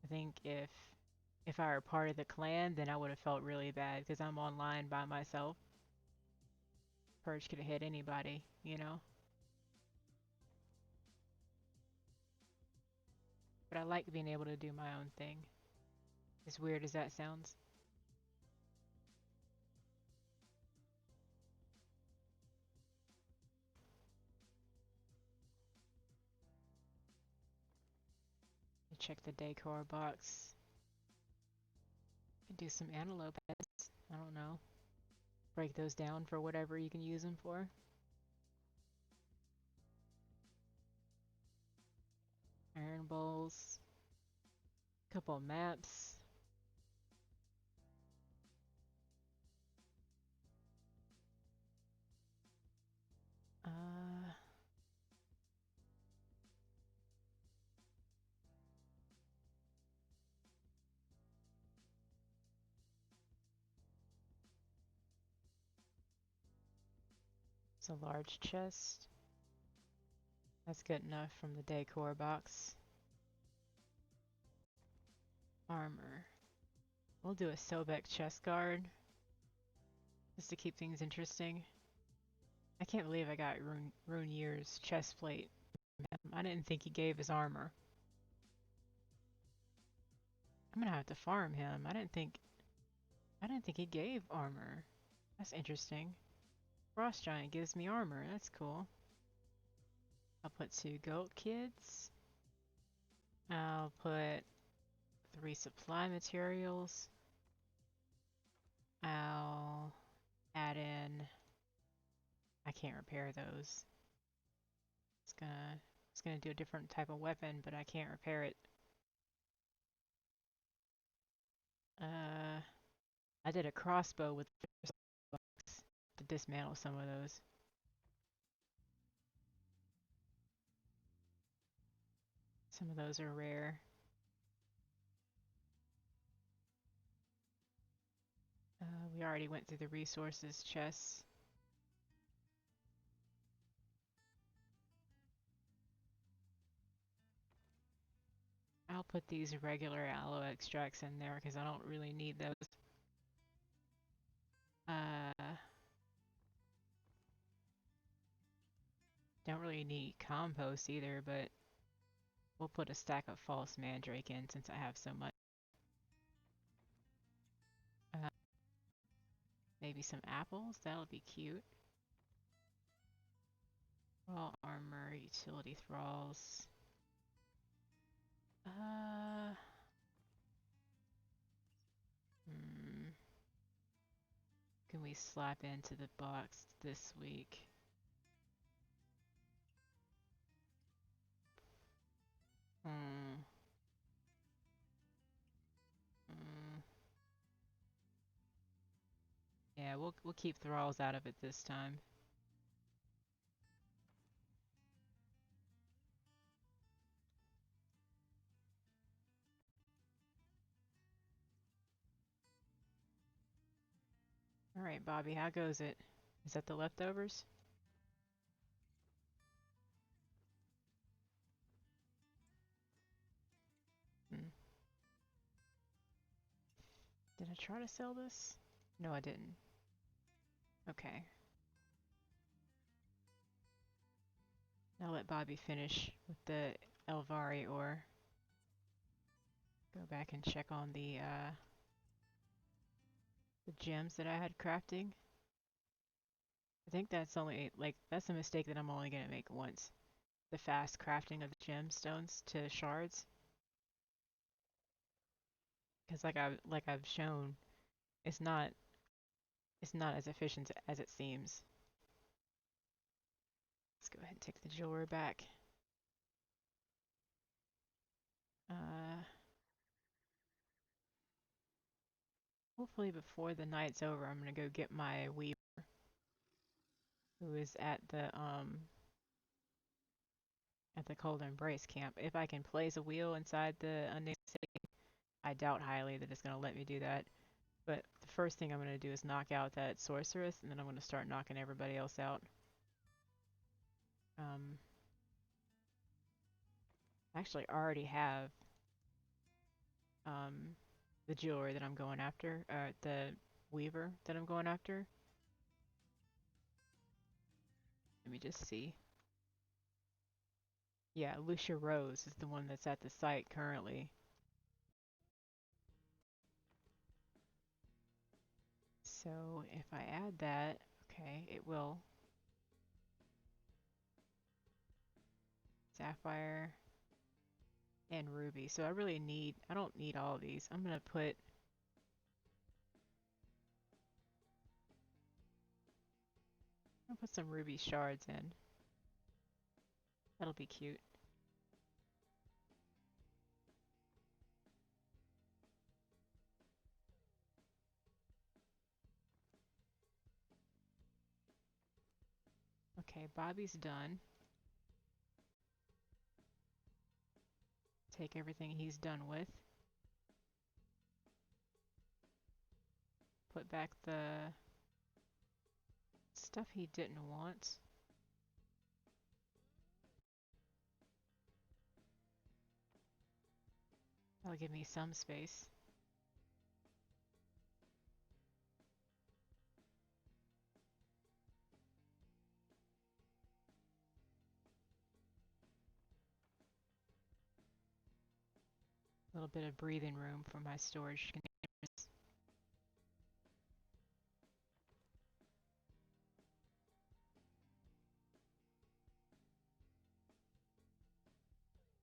I think if I were part of the clan, then I would have felt really bad because I'm online by myself. Purge could have hit anybody, you know? But I like being able to do my own thing. As weird as that sounds. Check the decor box. Do some antelope heads. I don't know. Break those down for whatever you can use them for. Iron bowls. Couple of maps. Uh, it's a large chest. That's good enough from the decor box. Armor. We'll do a Sobek chest guard. Just to keep things interesting. I can't believe I got Runier's chest plate. I didn't think he gave his armor. I'm gonna have to farm him. I didn't think he gave armor. That's interesting. Frost Giant gives me armor. That's cool. I'll put 2 goat kids. I'll put 3 supply materials. I'll add in. I can't repair those. It's gonna do a different type of weapon, but I can't repair it. I did a crossbow with box to dismantle some of those. Some of those are rare. We already went through the resources chests. I'll put these regular aloe extracts in there because I don't really need those. Don't really need compost either, but we'll put a stack of false mandrake in since I have so much. Uh, Maybe some apples, that'll be cute. Raw armor, utility thralls. Can we slap into the box this week? Hmm. Mm. Yeah, we'll keep thralls out of it this time. All right, Bobby, how goes it? Is that the leftovers? Hmm. Did I try to sell this? No, I didn't. Okay. I'll let Bobby finish with the Elvari ore. Go back and check on the gems that I had crafting. I think that's only, like, that's a mistake that I'm only gonna make once. The fast crafting of the gemstones to shards. Because like I've shown, it's not it's not as efficient as it seems. Let's go ahead and take the jewelry back. Uh, Hopefully before the night's over, I'm gonna go get my weaver, who is at the Cold Embrace camp. If I can place a wheel inside the unnamed city, I doubt highly that it's going to let me do that. But the first thing I'm going to do is knock out that sorceress, and then I'm going to start knocking everybody else out. Actually already have um, the jewelry that I'm going after, the weaver that I'm going after. Let me just see. Yeah, Lucia Rose is the one that's at the site currently. So if I add that, okay, it will. Sapphire and ruby. So I don't need all of these. I'm gonna put some ruby shards in. That'll be cute. Okay, Bobby's done. Take everything he's done with. Put back the stuff he didn't want. That'll give me some space. A little bit of breathing room for my storage containers.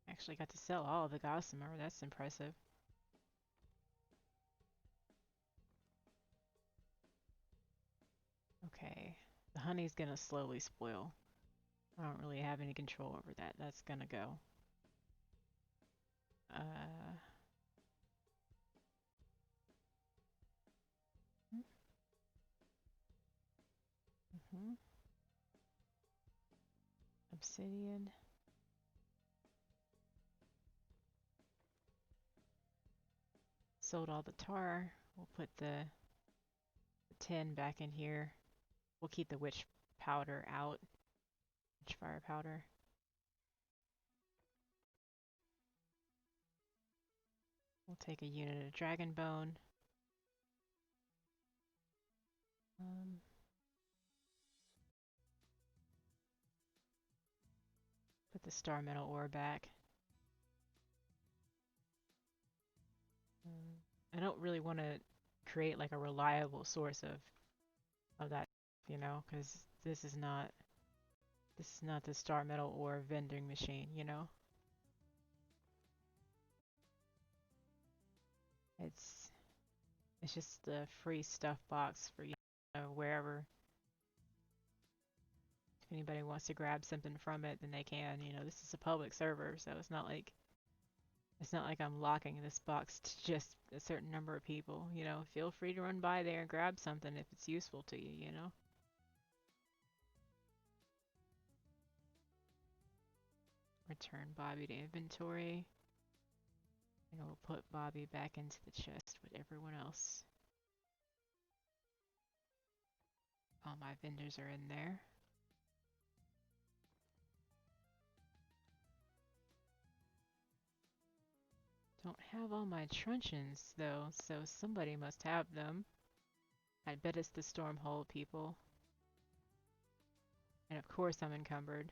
Actually got to sell all of the gossamer. That's impressive. Okay, the honey's gonna slowly spoil. I don't really have any control over that. That's gonna go. Mm-hmm. Obsidian. Sold all the tar. We'll put the tin back in here. We'll keep the witch powder out. Witch fire powder. We'll take a unit of dragon bone. Put the star metal ore back. I don't really want to create like a reliable source of that, you know, because this is not the star metal ore vending machine, you know. It's it's just the free stuff box for you know, wherever. If anybody wants to grab something from it, then they can. You know, this is a public server, so it's not like I'm locking this box to just a certain number of people. You know, feel free to run by there and grab something if it's useful to you. You know. Return Bobby to inventory. And we'll put Bobby back into the chest with everyone else. All my vendors are in there. Don't have all my truncheons though, so somebody must have them. I bet it's the Stormhold people. And of course I'm encumbered.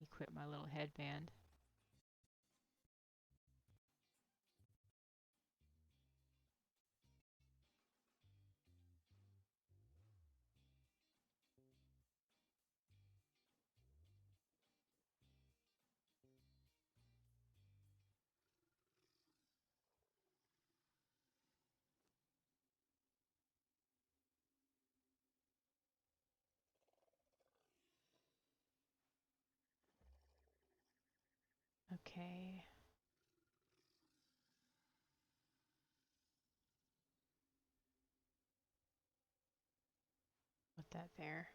Equip my little headband. Okay. Put that there.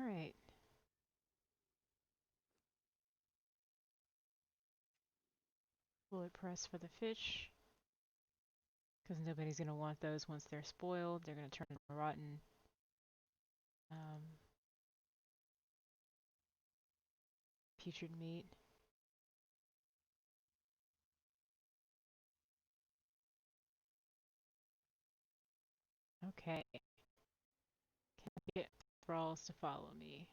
Alright. Bullet press for the fish. Because nobody's going to want those once they're spoiled. They're going to turn rotten. Um, Putrid meat. Okay. Can I get thralls to follow me?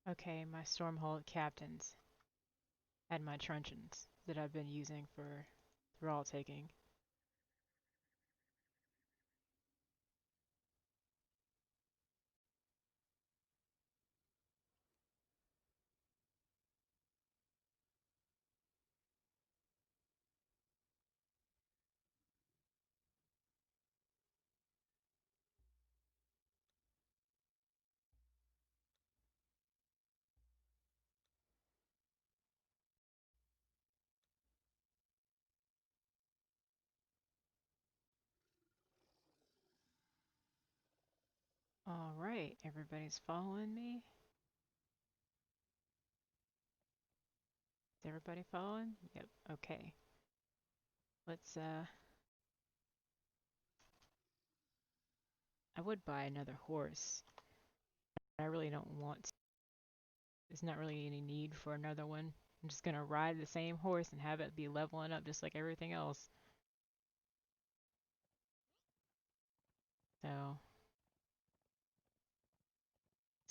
Okay, my Stormhold captains and my truncheons that I've been using for thrall taking. Alright, everybody's following me. Is everybody following? Yep, okay. Let's, I would buy another horse. I really don't want to. There's not really any need for another one. I'm just gonna ride the same horse and have it be leveling up just like everything else. So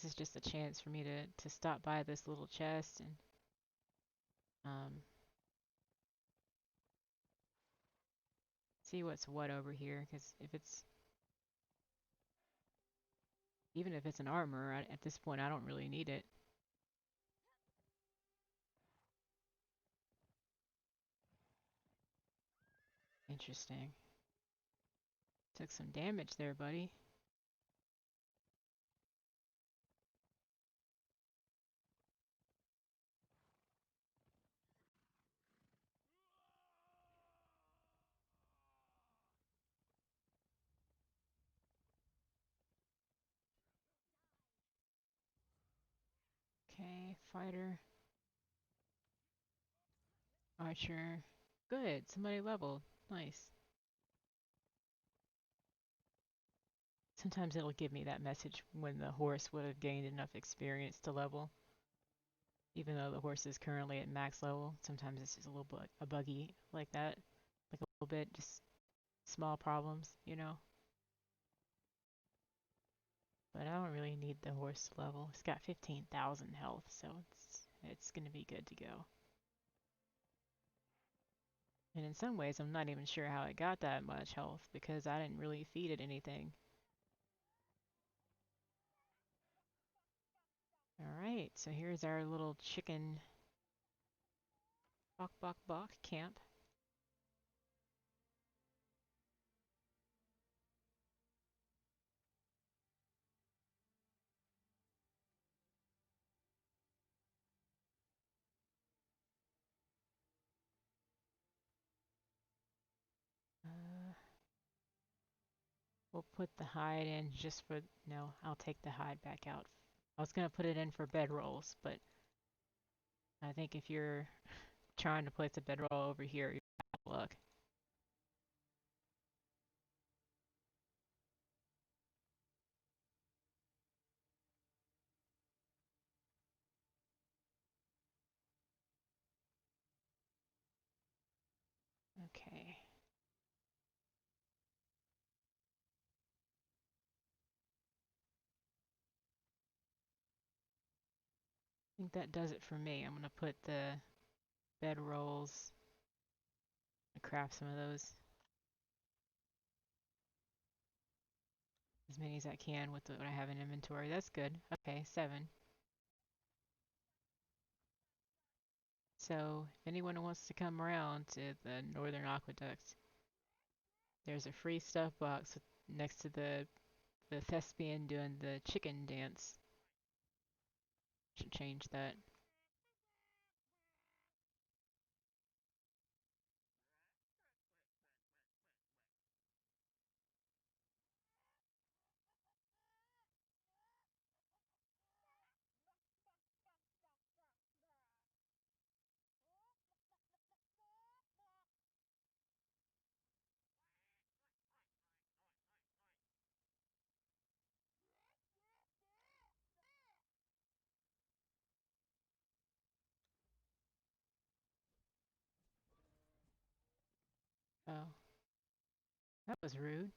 this is just a chance for me to stop by this little chest and um, see what's what over here. Because if it's even if it's an armor, at this point I don't really need it. Interesting. Took some damage there, buddy. Okay, fighter, archer. Good, somebody leveled. Nice. Sometimes it'll give me that message when the horse would have gained enough experience to level. Even though the horse is currently at max level, sometimes it's just a little bit a buggy like that. Like a little bit, just small problems, you know? But I don't really need the horse level. It's got 15,000 health, so it's gonna be good to go. And in some ways, I'm not even sure how it got that much health because I didn't really feed it anything. Alright, so here's our little chicken bok bok bok camp. Uh, we'll put the hide in just for... No, I'll take the hide back out. I was going to put it in for bedrolls, but I think if you're trying to place a bedroll over here, you're out of luck. Okay. I think that does it for me. I'm going to put the bedrolls, craft some of those. As many as I can with what I have in inventory. That's good. Okay, 7. So, if anyone wants to come around to the Northern Aqueduct, there's a free stuff box next to the thespian doing the chicken dance. Should change that. That was rude.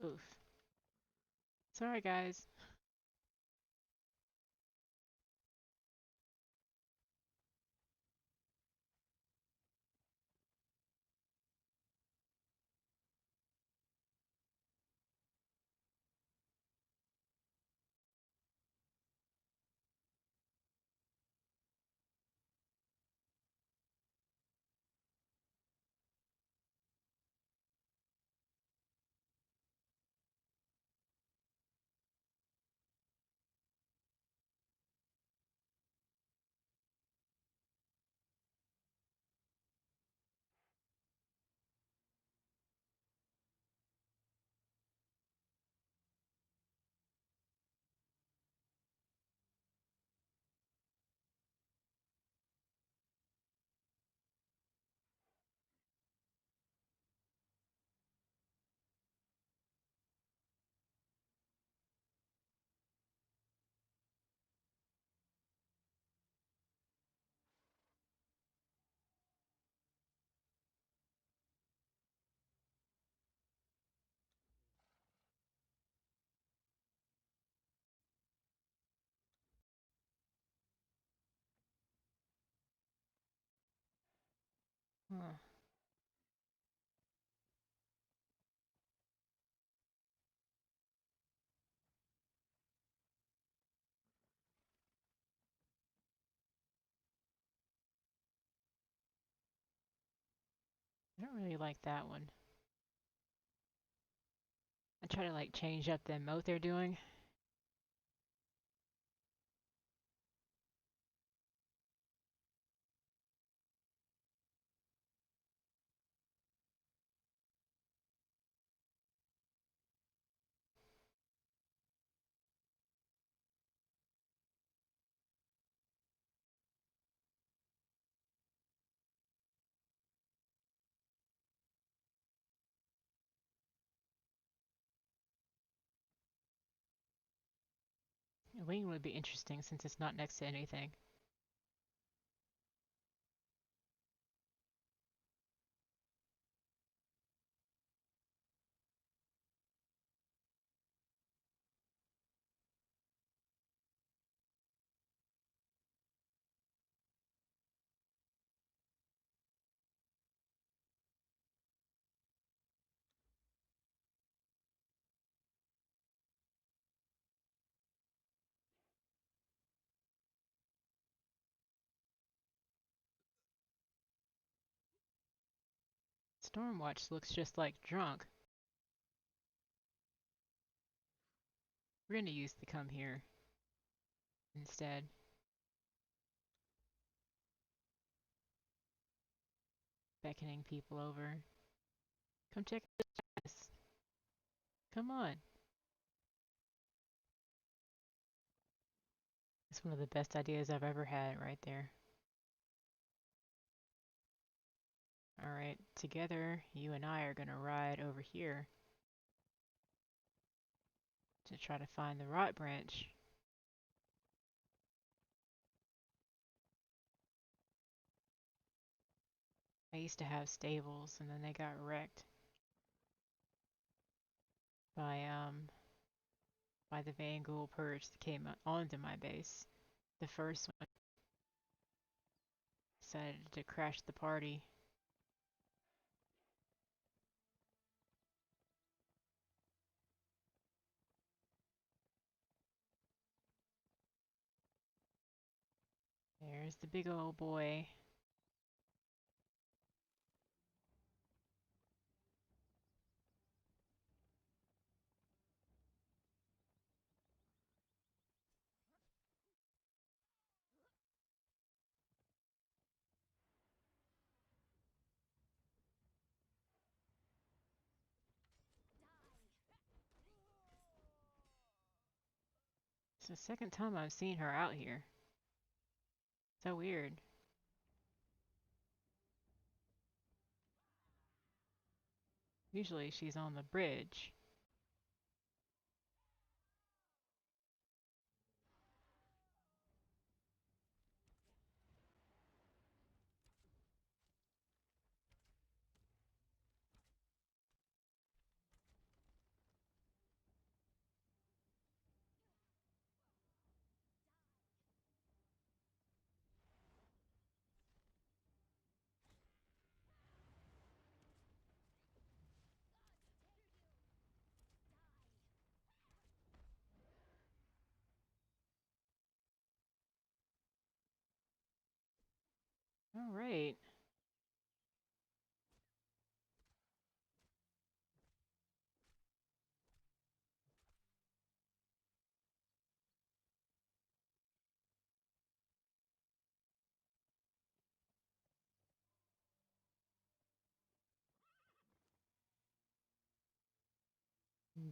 Oof. Sorry, guys. Huh. I don't really like that one. I try to like change up the emote they're doing. Wing would be interesting since it's not next to anything. Stormwatch looks just like drunk. We're gonna use the come here instead. Beckoning people over. Come check this. Come on. It's one of the best ideas I've ever had right there. Alright, together, you and I are gonna ride over here to try to find the rot branch. I used to have stables and then they got wrecked by the Vanghoul purge that came onto my base. The first one decided to crash the party. There's the big old boy. It's the second time I've seen her out here. So weird. Usually she's on the bridge. All right.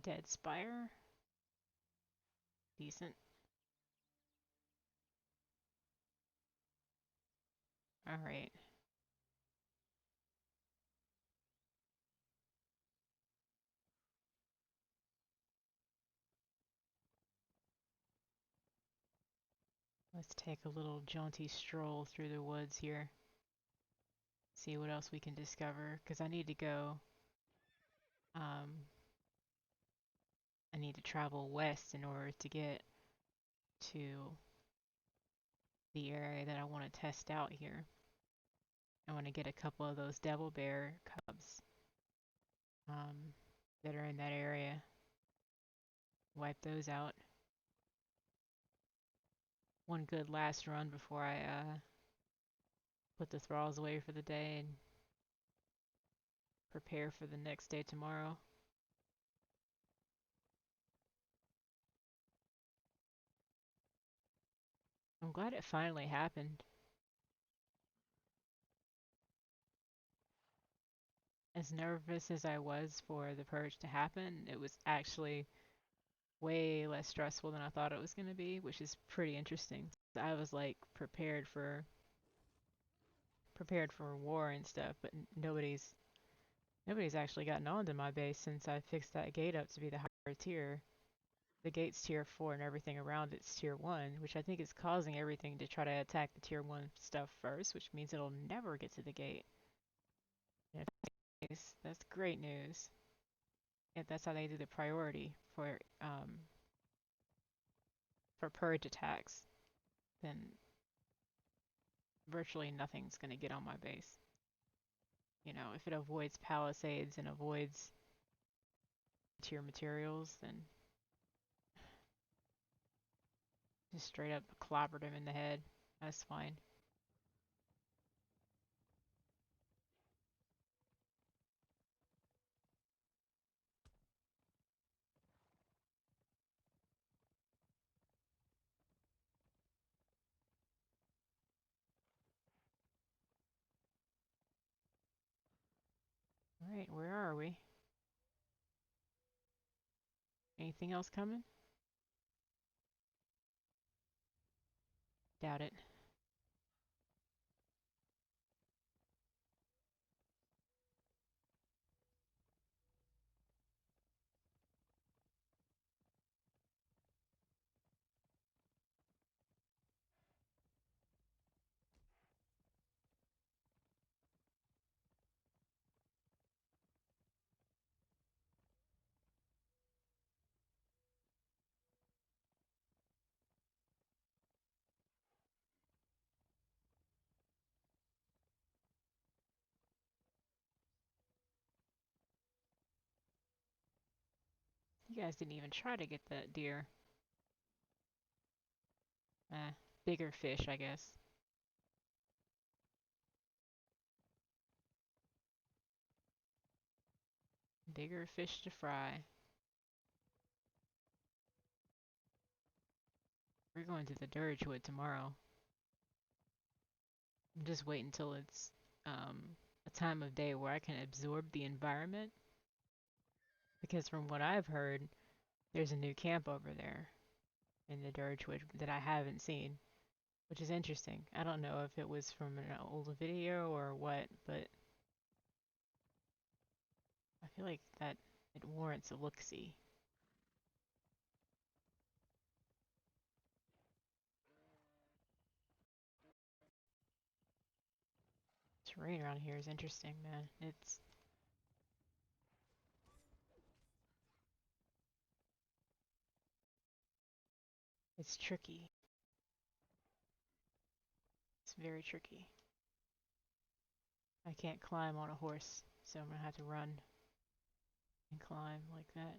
Dead Spire. Decent. All right. Let's take a little jaunty stroll through the woods here. See what else we can discover. Because I need to go. I need to travel west in order to get to the area that I want to test out here. I want to get a couple of those devil bear cubs um, that are in that area. Wipe those out. One good last run before I put the thralls away for the day and prepare for the next day tomorrow. I'm glad it finally happened. As nervous as I was for the purge to happen, it was actually way less stressful than I thought it was going to be, which is pretty interesting. I was like prepared for war and stuff, but nobody's actually gotten onto my base since I fixed that gate up to be the higher tier. The gate's tier 4 and everything around it's tier 1, which I think is causing everything to try to attack the tier 1 stuff first, which means it'll never get to the gate. And if that's great news. If that's how they do the priority for purge attacks, then virtually nothing's going to get on my base. You know, if it avoids palisades and avoids tier materials, then just straight up clobbered him in the head. That's fine. Alright, where are we? Anything else coming? Doubt it. You guys didn't even try to get that deer. Bigger fish, I guess. Bigger fish to fry. We're going to the Dirgewood tomorrow. I'm just waiting until it's a time of day where I can absorb the environment. Because from what I've heard, there's a new camp over there in the Dirgewood that I haven't seen, which is interesting. I don't know if it was from an old video or what, but I feel like that it warrants a look-see. Terrain around here is interesting, man. It's tricky. It's very tricky. I can't climb on a horse, so I'm gonna have to run and climb like that.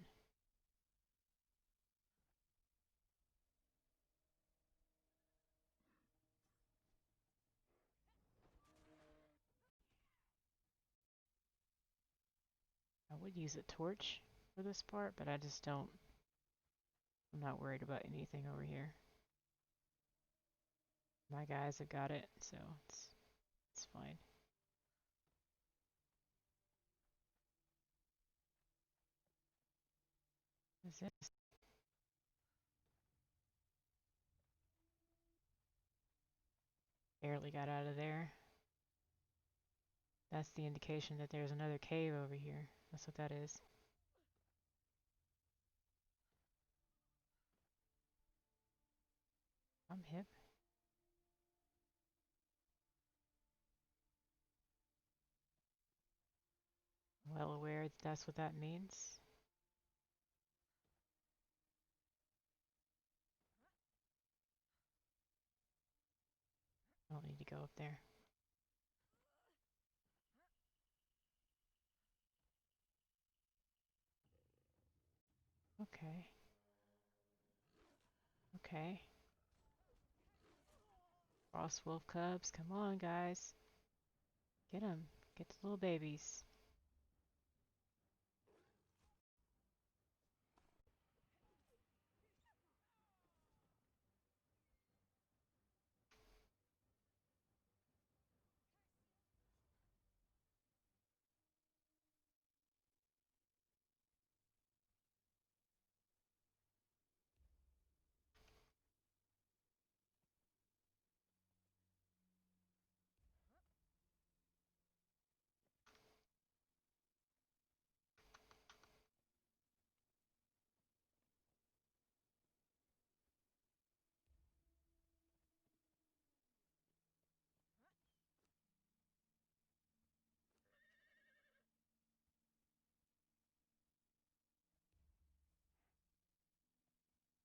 would use a torch for this part, but I just don't. I'm not worried about anything over here. My guys have got it, so it's fine. Is this? Barely got out of there. That's the indication that there's another cave over here. That's what that is. I'm hip. Well aware that that's what that means. I don't need to go up there. Okay. Okay. Frost wolf cubs, come on, guys. Get them. Get the little babies.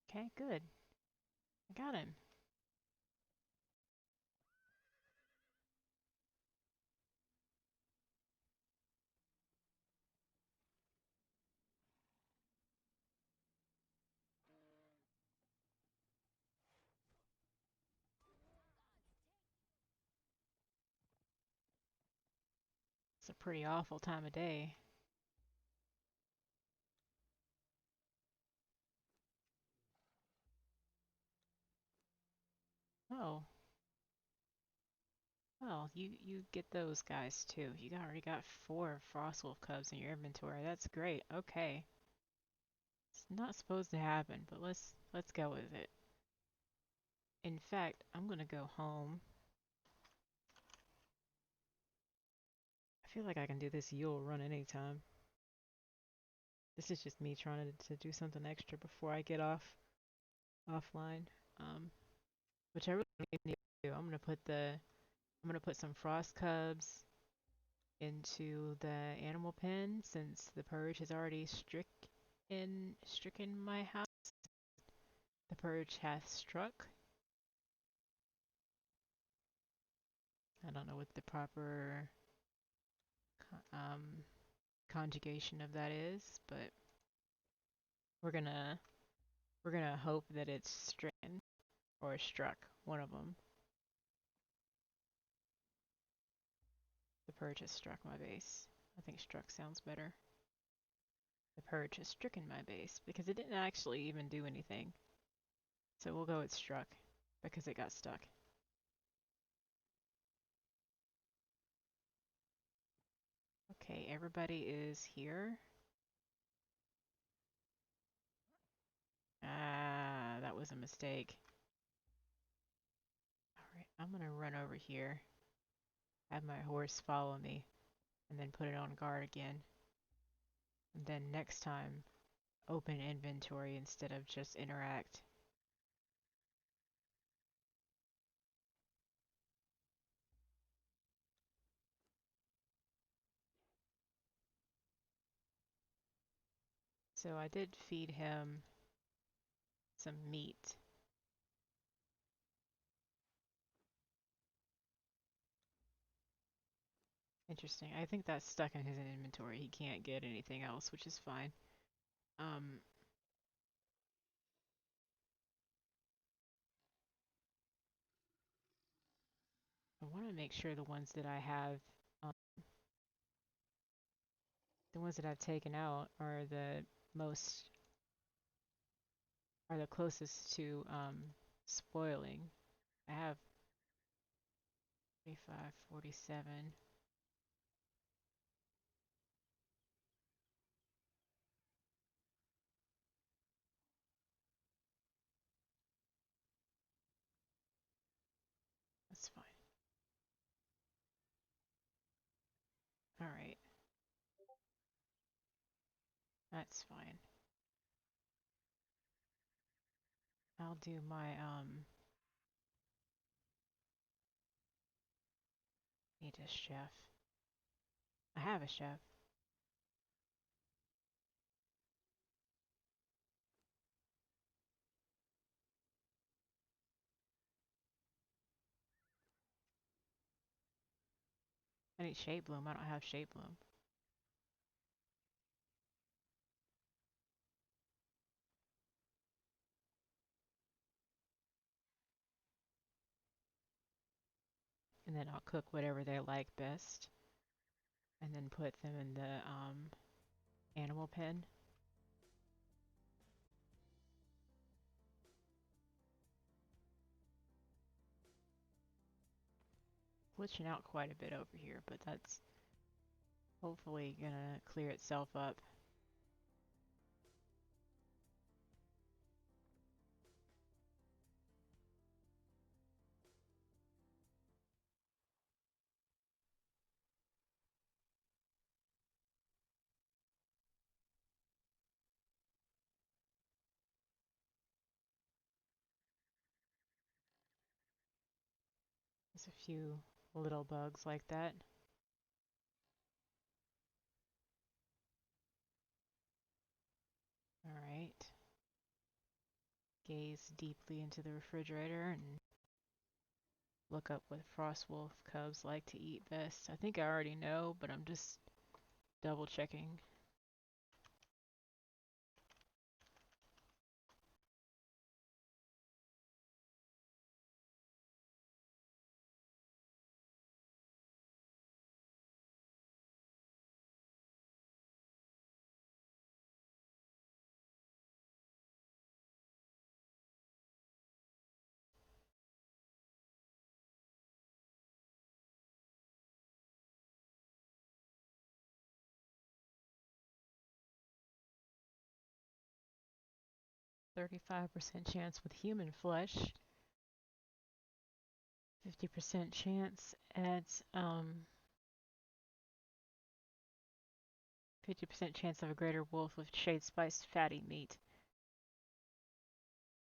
Okay, good. I got him. It's a pretty awful time of day. Oh. Well, you get those guys too. You already got 4 Frostwolf cubs in your inventory. That's great. Okay. It's not supposed to happen, but let's go with it. In fact, I'm gonna go home. I feel like I can do this Yule run anytime. This is just me trying to do something extra before I get offline. Which I really need to do. I'm gonna put some frost cubs into the animal pen since the purge has already stricken my house. The purge hath struck. I don't know what the proper um, conjugation of that is, but we're gonna hope that it's stricken or struck, one of them. The purge has struck my base. I think struck sounds better. The purge has stricken my base because it didn't actually even do anything. So we'll go with struck because it got stuck. Okay, everybody is here. Ah, that was a mistake. Alright, I'm gonna run over here, have my horse follow me, and then put it on guard again. And then next time, open inventory instead of just interact. So I did feed him some meat. Interesting. I think that's stuck in his inventory. He can't get anything else, which is fine. Um, I want to make sure the ones that I have The ones that I've taken out are the most are the closest to spoiling. I have 45, 47. That's fine. All right, that's fine. I'll do my need a chef. I have a chef. I need shade bloom. I don't have shade bloom. And then I'll cook whatever they like best, and then put them in the animal pen. Glitching out quite a bit over here, but that's hopefully gonna clear itself up. There's a few little bugs like that. All right. Gaze deeply into the refrigerator and look up what frost wolf cubs like to eat best. I think I already know, but I'm just double checking. %35 chance with human flesh. 50% chance at 50% chance of a greater wolf with shade spiced fatty meat,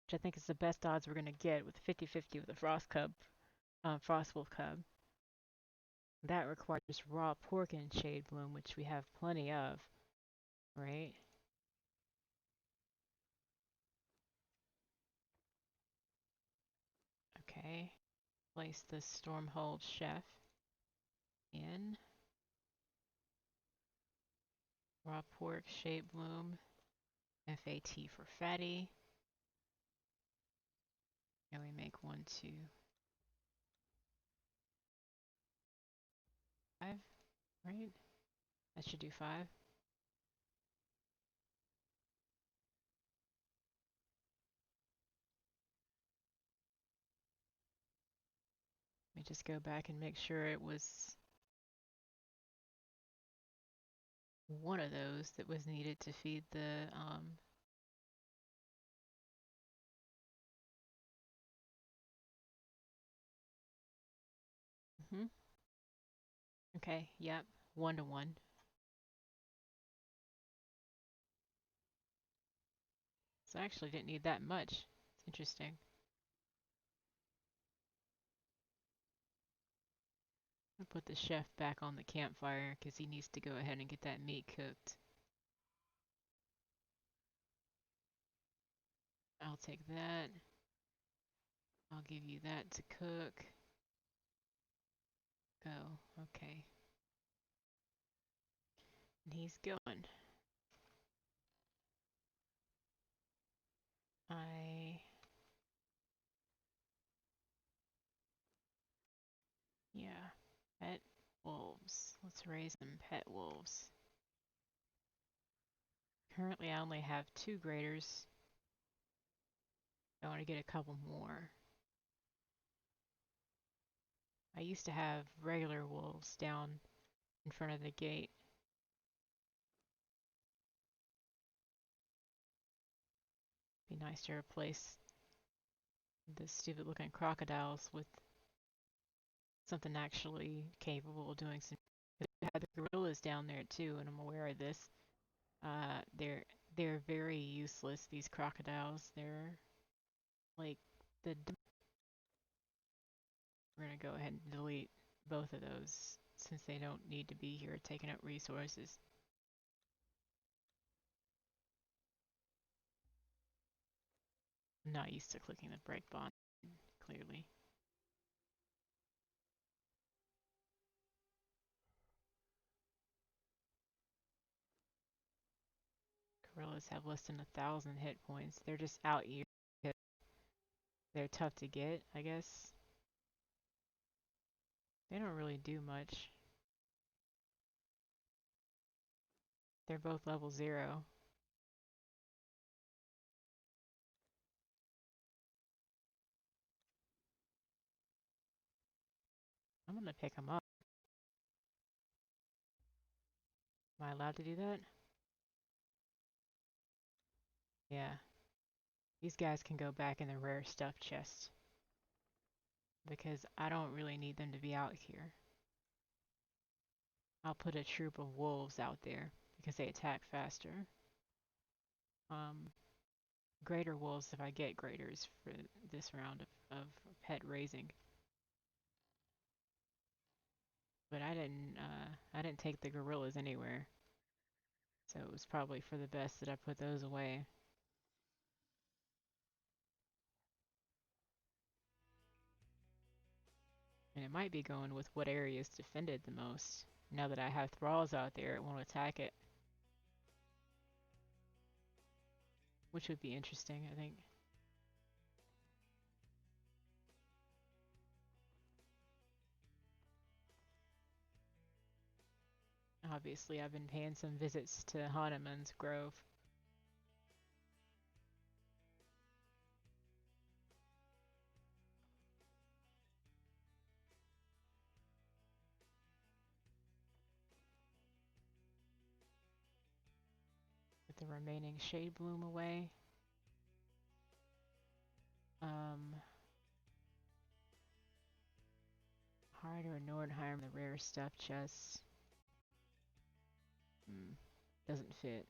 which I think is the best odds we're gonna get with 50-50 with a frost wolf cub. That requires raw pork and shade bloom, which we have plenty of, right? Okay. Place the Stormhold chef in. Raw pork, shade bloom, FAT for fatty. And we make 1, 2, 5, right? That should do 5. Let me just go back and make sure it was one of those that was needed to feed the okay, yep, 1-to-1. So I actually didn't need that much. It's interesting. I'll put the chef back on the campfire because he needs to go ahead and get that meat cooked. I'll take that. I'll give you that to cook. Go. Okay. And he's going. I... Yeah. Pet wolves. Let's raise them pet wolves. Currently, I only have 2 graders. I want to get a couple more. I used to have regular wolves down in front of the gate. Be nice to replace the stupid looking crocodiles with something actually capable of doing some. I had the gorillas down there too, and I'm aware of this. Uh, they're they're very useless. These crocodiles. They're like the. We're gonna go ahead and delete both of those since they don't need to be here taking up resources. I'm not used to clicking the break button, clearly. Gorillas have less than 1,000 hit points. They're just out here. They're tough to get, I guess. They don't really do much. They're both level 0. I'm gonna pick them up. Am I allowed to do that? Yeah. These guys can go back in the rare stuff chest because I don't really need them to be out here. I'll put a troop of wolves out there because they attack faster. Um, greater wolves if I get graders for this round of pet raising. But I didn't take the gorillas anywhere. So it was probably for the best that I put those away. And it might be going with what area is defended the most. Now that I have thralls out there, it won't attack it. Which would be interesting, I think. Obviously, I've been paying some visits to Hanuman's Grove. With the remaining Shade Bloom away. Harder Nordheim, the rare stuff chests. Doesn't fit.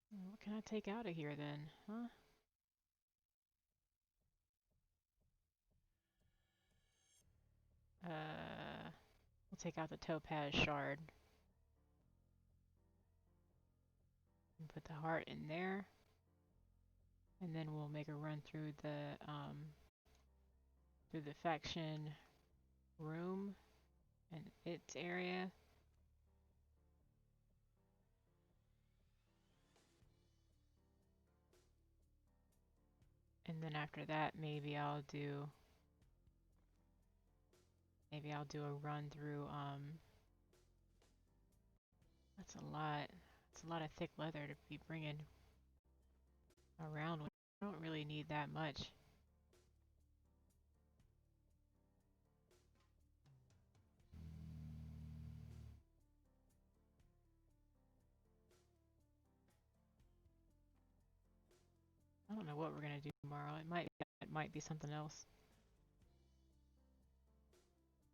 What can I take out of here then, huh? We'll take out the Topaz Shard. And put the heart in there. And then we'll make a run through the faction room and its area. And then after that, maybe I'll do a run through, that's a lot. It's a lot of thick leather to be bringing around. I don't really need that much. I don't know what we're gonna do tomorrow. It might be something else.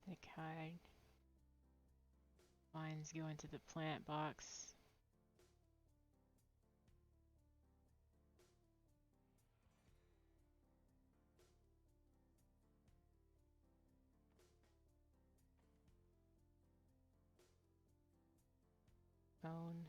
Thick hide. Vines go into the plant box. Bone.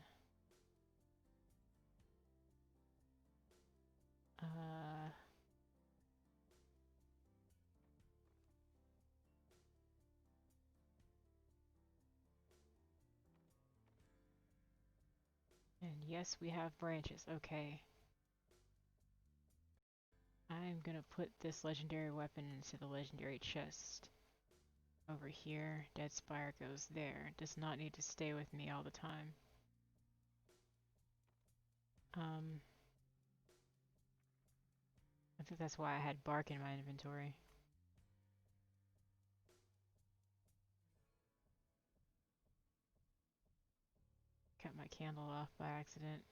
And yes, we have branches. Okay. I'm gonna put this legendary weapon into the legendary chest over here. Dead Spire goes there. Does not need to stay with me all the time. Um, I think that's why I had bark in my inventory. Cut my candle off by accident.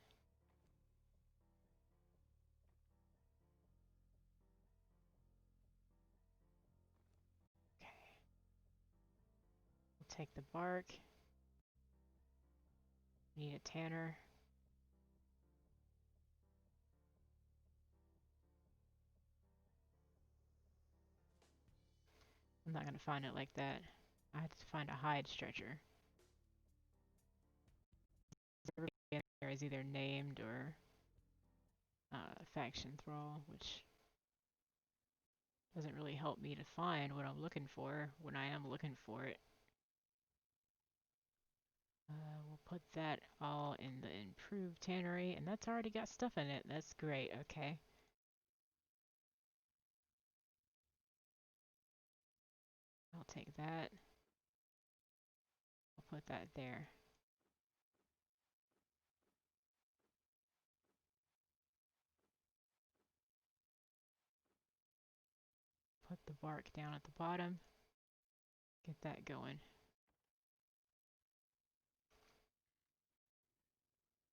Okay, we'll take the bark. Need a tanner. I'm not gonna find it like that. I have to find a hide stretcher. Everybody in there is either named or faction thrall, which doesn't really help me to find what I'm looking for when I am looking for it. We'll put that all in the improved tannery, and that's already got stuff in it. That's great. Okay. I'll take that. I'll put that there. Put the bark down at the bottom. Get that going.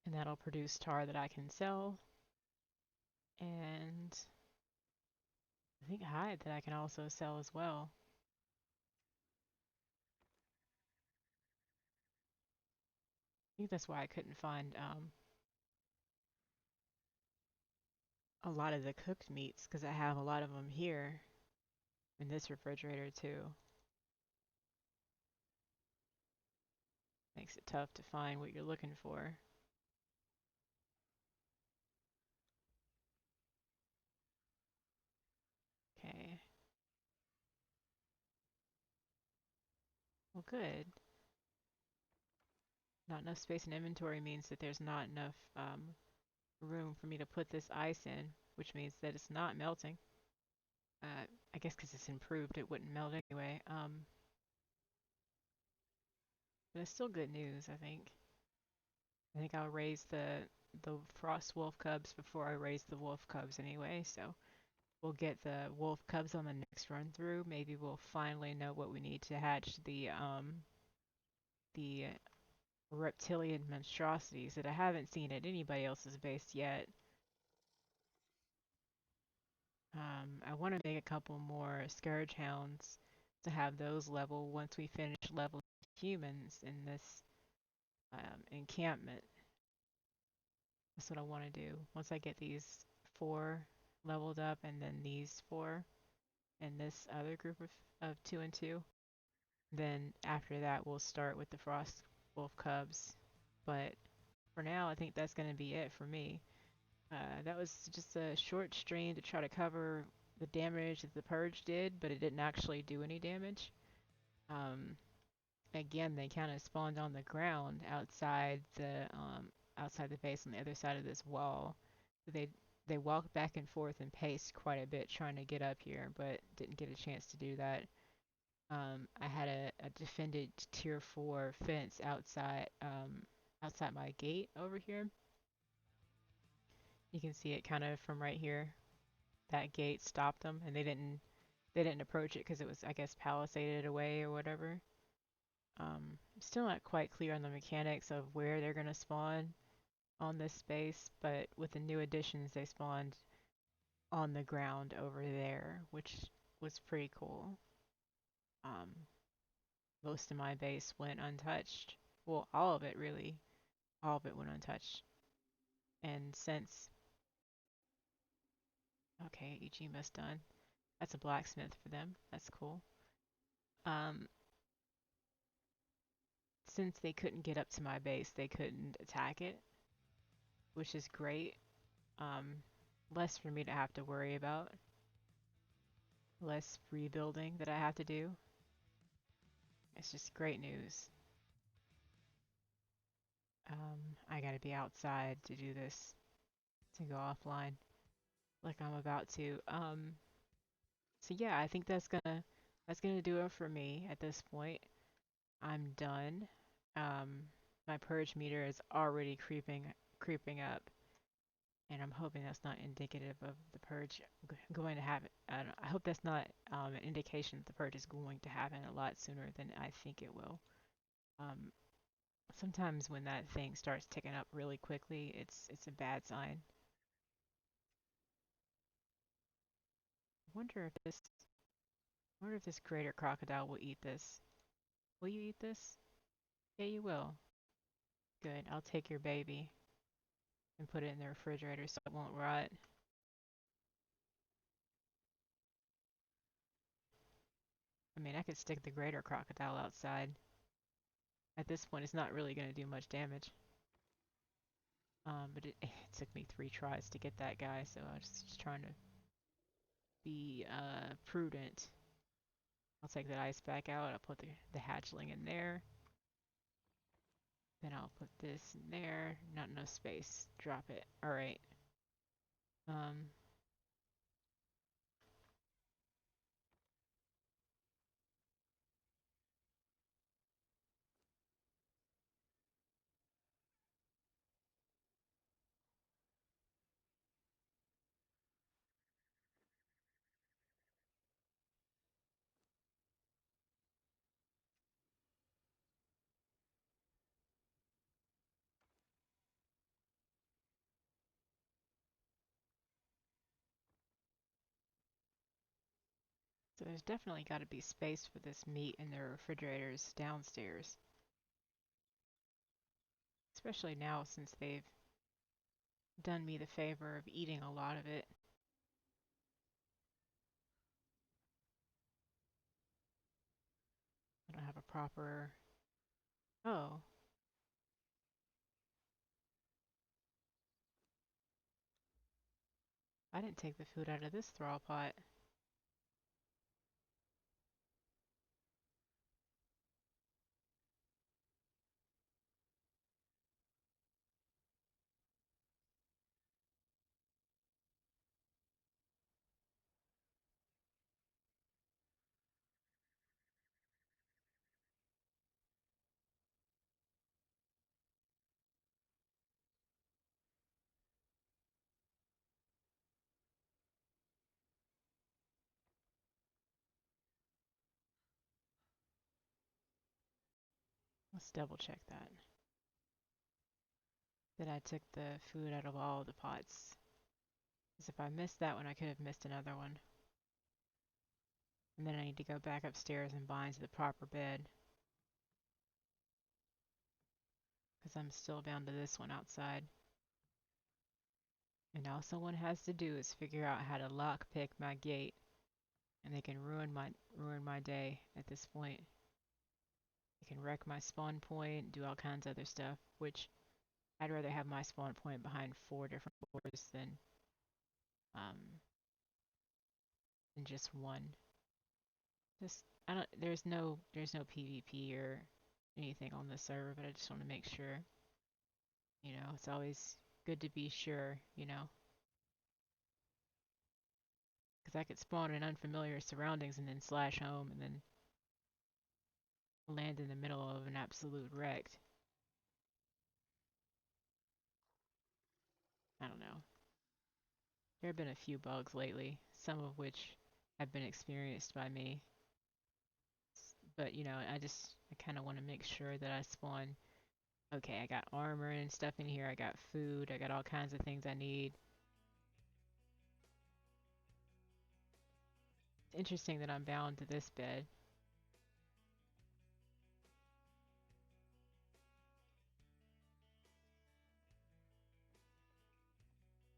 And that'll produce tar that I can sell. And I think hide that I can also sell as well. I think that's why I couldn't find a lot of the cooked meats, because I have a lot of them here in this refrigerator too. Makes it tough to find what you're looking for. Okay. Well, good. Not enough space in inventory means that there's not enough room for me to put this ice in, which means that it's not melting. I guess because it's improved, it wouldn't melt anyway. But it's still good news, I think. I think I'll raise the frost wolf cubs before I raise the wolf cubs anyway, so we'll get the wolf cubs on the next run through. Maybe we'll finally know what we need to hatch the reptilian monstrosities that I haven't seen at anybody else's base yet. I want to make a couple more scourge hounds to have those level once we finish level humans in this encampment. That's what I want to do. Once I get these 4 leveled up and then these 4 and this other group of 2 and 2, then after that we'll start with the Frost Wolf Cubs. But for now, I think that's going to be it for me. That was just a short stream to try to cover the damage that the Purge did, but it didn't actually do any damage. Um, Again, they kind of spawned on the ground outside the base on the other side of this wall. They walked back and forth and paced quite a bit trying to get up here, but didn't get a chance to do that. I had a defended tier 4 fence outside my gate over here. You can see it kind of from right here. That gate stopped them, and they didn't approach it because it was, I guess, palisaded away or whatever. Still not quite clear on the mechanics of where they're gonna spawn on this space, but with the new additions, they spawned on the ground over there, which was pretty cool. Um, Most of my base went untouched. Well, all of it really. All of it went untouched. And since okay, EG must done. That's a blacksmith for them. That's cool. Um, since they couldn't get up to my base, they couldn't attack it, which is great. Um, Less for me to have to worry about. Less rebuilding that I have to do. It's just great news. I gotta be outside to do this, to go offline. like I'm about to. So yeah, I think that's gonna do it for me at this point. I'm done. Um, my purge meter is already creeping up, and I'm hoping that's not indicative of the purge going to happen. I hope that's not an indication that the purge is going to happen a lot sooner than I think it will. Um, Sometimes when that thing starts ticking up really quickly, it's a bad sign. Wonder if this wonder if this greater crocodile will eat this. Will you eat this? Yeah, you will. Good. I'll take your baby and put it in the refrigerator so it won't rot. I mean, I could stick the greater crocodile outside. At this point, it's not really going to do much damage. But it took me 3 tries to get that guy, so I was just trying to be prudent. I'll take that ice back out. I'll put the hatchling in there. Then I'll put this in there. Not enough space. Drop it. All right. Um, so there's definitely got to be space for this meat in the refrigerators downstairs, especially now since they've done me the favor of eating a lot of it. I don't have a proper. Oh, I didn't take the food out of this thaw pot. Let's double check that. That I took the food out of all the pots. Because if I missed that one, I could have missed another one. And then I need to go back upstairs and bind to the proper bed. Because I'm still bound to this one outside. And all someone has to do is figure out how to lockpick my gate. And they can ruin my day at this point. They can wreck my spawn point, do all kinds of other stuff, which I'd rather have my spawn point behind 4 different doors um than just one. Just I don't there's no PvP or anything on this server, but I just want to make sure. It's always good to be sure. Because I could spawn in unfamiliar surroundings and then slash home and then land in the middle of an absolute wreck. I don't know. There have been a few bugs lately, some of which have been experienced by me. But I kind of want to make sure that I spawn. Okay, I got armor and stuff in here. I got food. I got all kinds of things I need. It's interesting that I'm bound to this bed.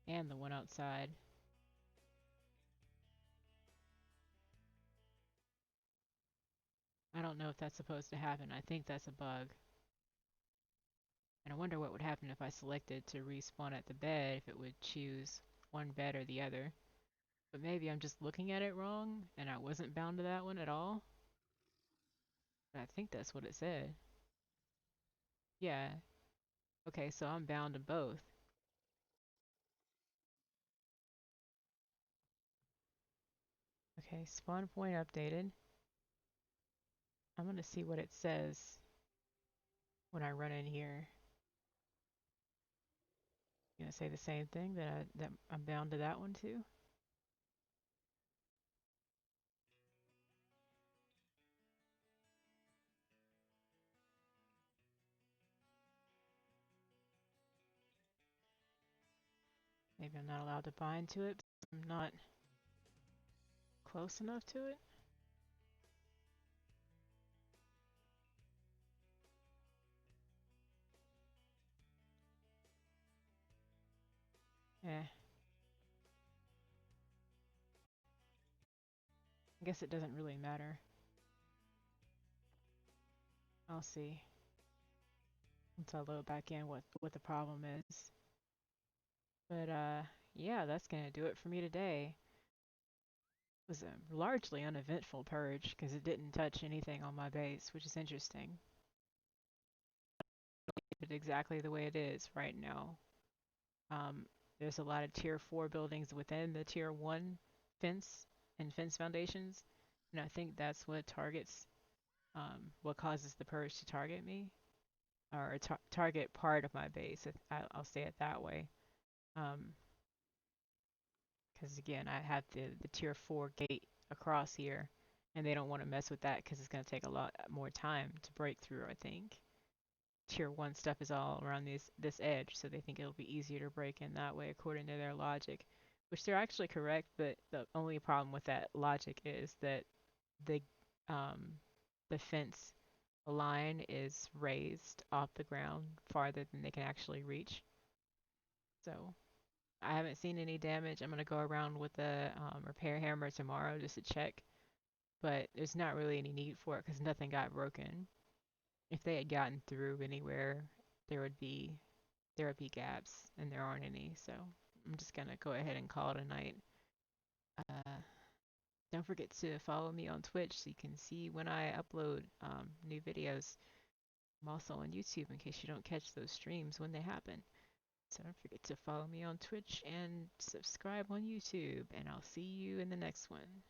And the one outside. I don't know if that's supposed to happen. I think that's a bug. And I wonder what would happen if I selected to respawn at the bed, if it would choose one bed or the other. But maybe I'm just looking at it wrong and I wasn't bound to that one at all. But I think that's what it said. Yeah. Okay, so I'm bound to both. Okay, spawn point updated. I'm gonna see what it says when I run in here. Gonna say the same thing that I'm bound to that one too. Maybe I'm not allowed to bind to it. I'm not close enough to it. Eh, I guess it doesn't really matter. I'll see once I load back in what the problem is. But yeah, that's gonna do it for me today. It was a largely uneventful purge because it didn't touch anything on my base, which is interesting. But exactly the way it is right now. Um, there's a lot of tier 4 buildings within the tier 1 fence and fence foundations, and I think that's what targets, what causes the purge to target me, or target part of my base. I'll say it that way. Because again, I have the tier 4 gate across here, and they don't want to mess with that because it's going to take a lot more time to break through, I think. Tier 1 stuff is all around this edge, so they think it'll be easier to break in that way according to their logic, which they're actually correct, but the only problem with that logic is that the um, the fence line is raised off the ground farther than they can actually reach. So I haven't seen any damage. I'm gonna go around with the repair hammer tomorrow just to check, but there's not really any need for it because nothing got broken. If they had gotten through anywhere, there would be there would be gaps, and there aren't any. So I'm just gonna go ahead and call it a night. Uh, don't forget to follow me on Twitch so you can see when I upload new videos. I'm also on YouTube in case you don't catch those streams when they happen. So don't forget to follow me on Twitch and subscribe on YouTube, and I'll see you in the next one.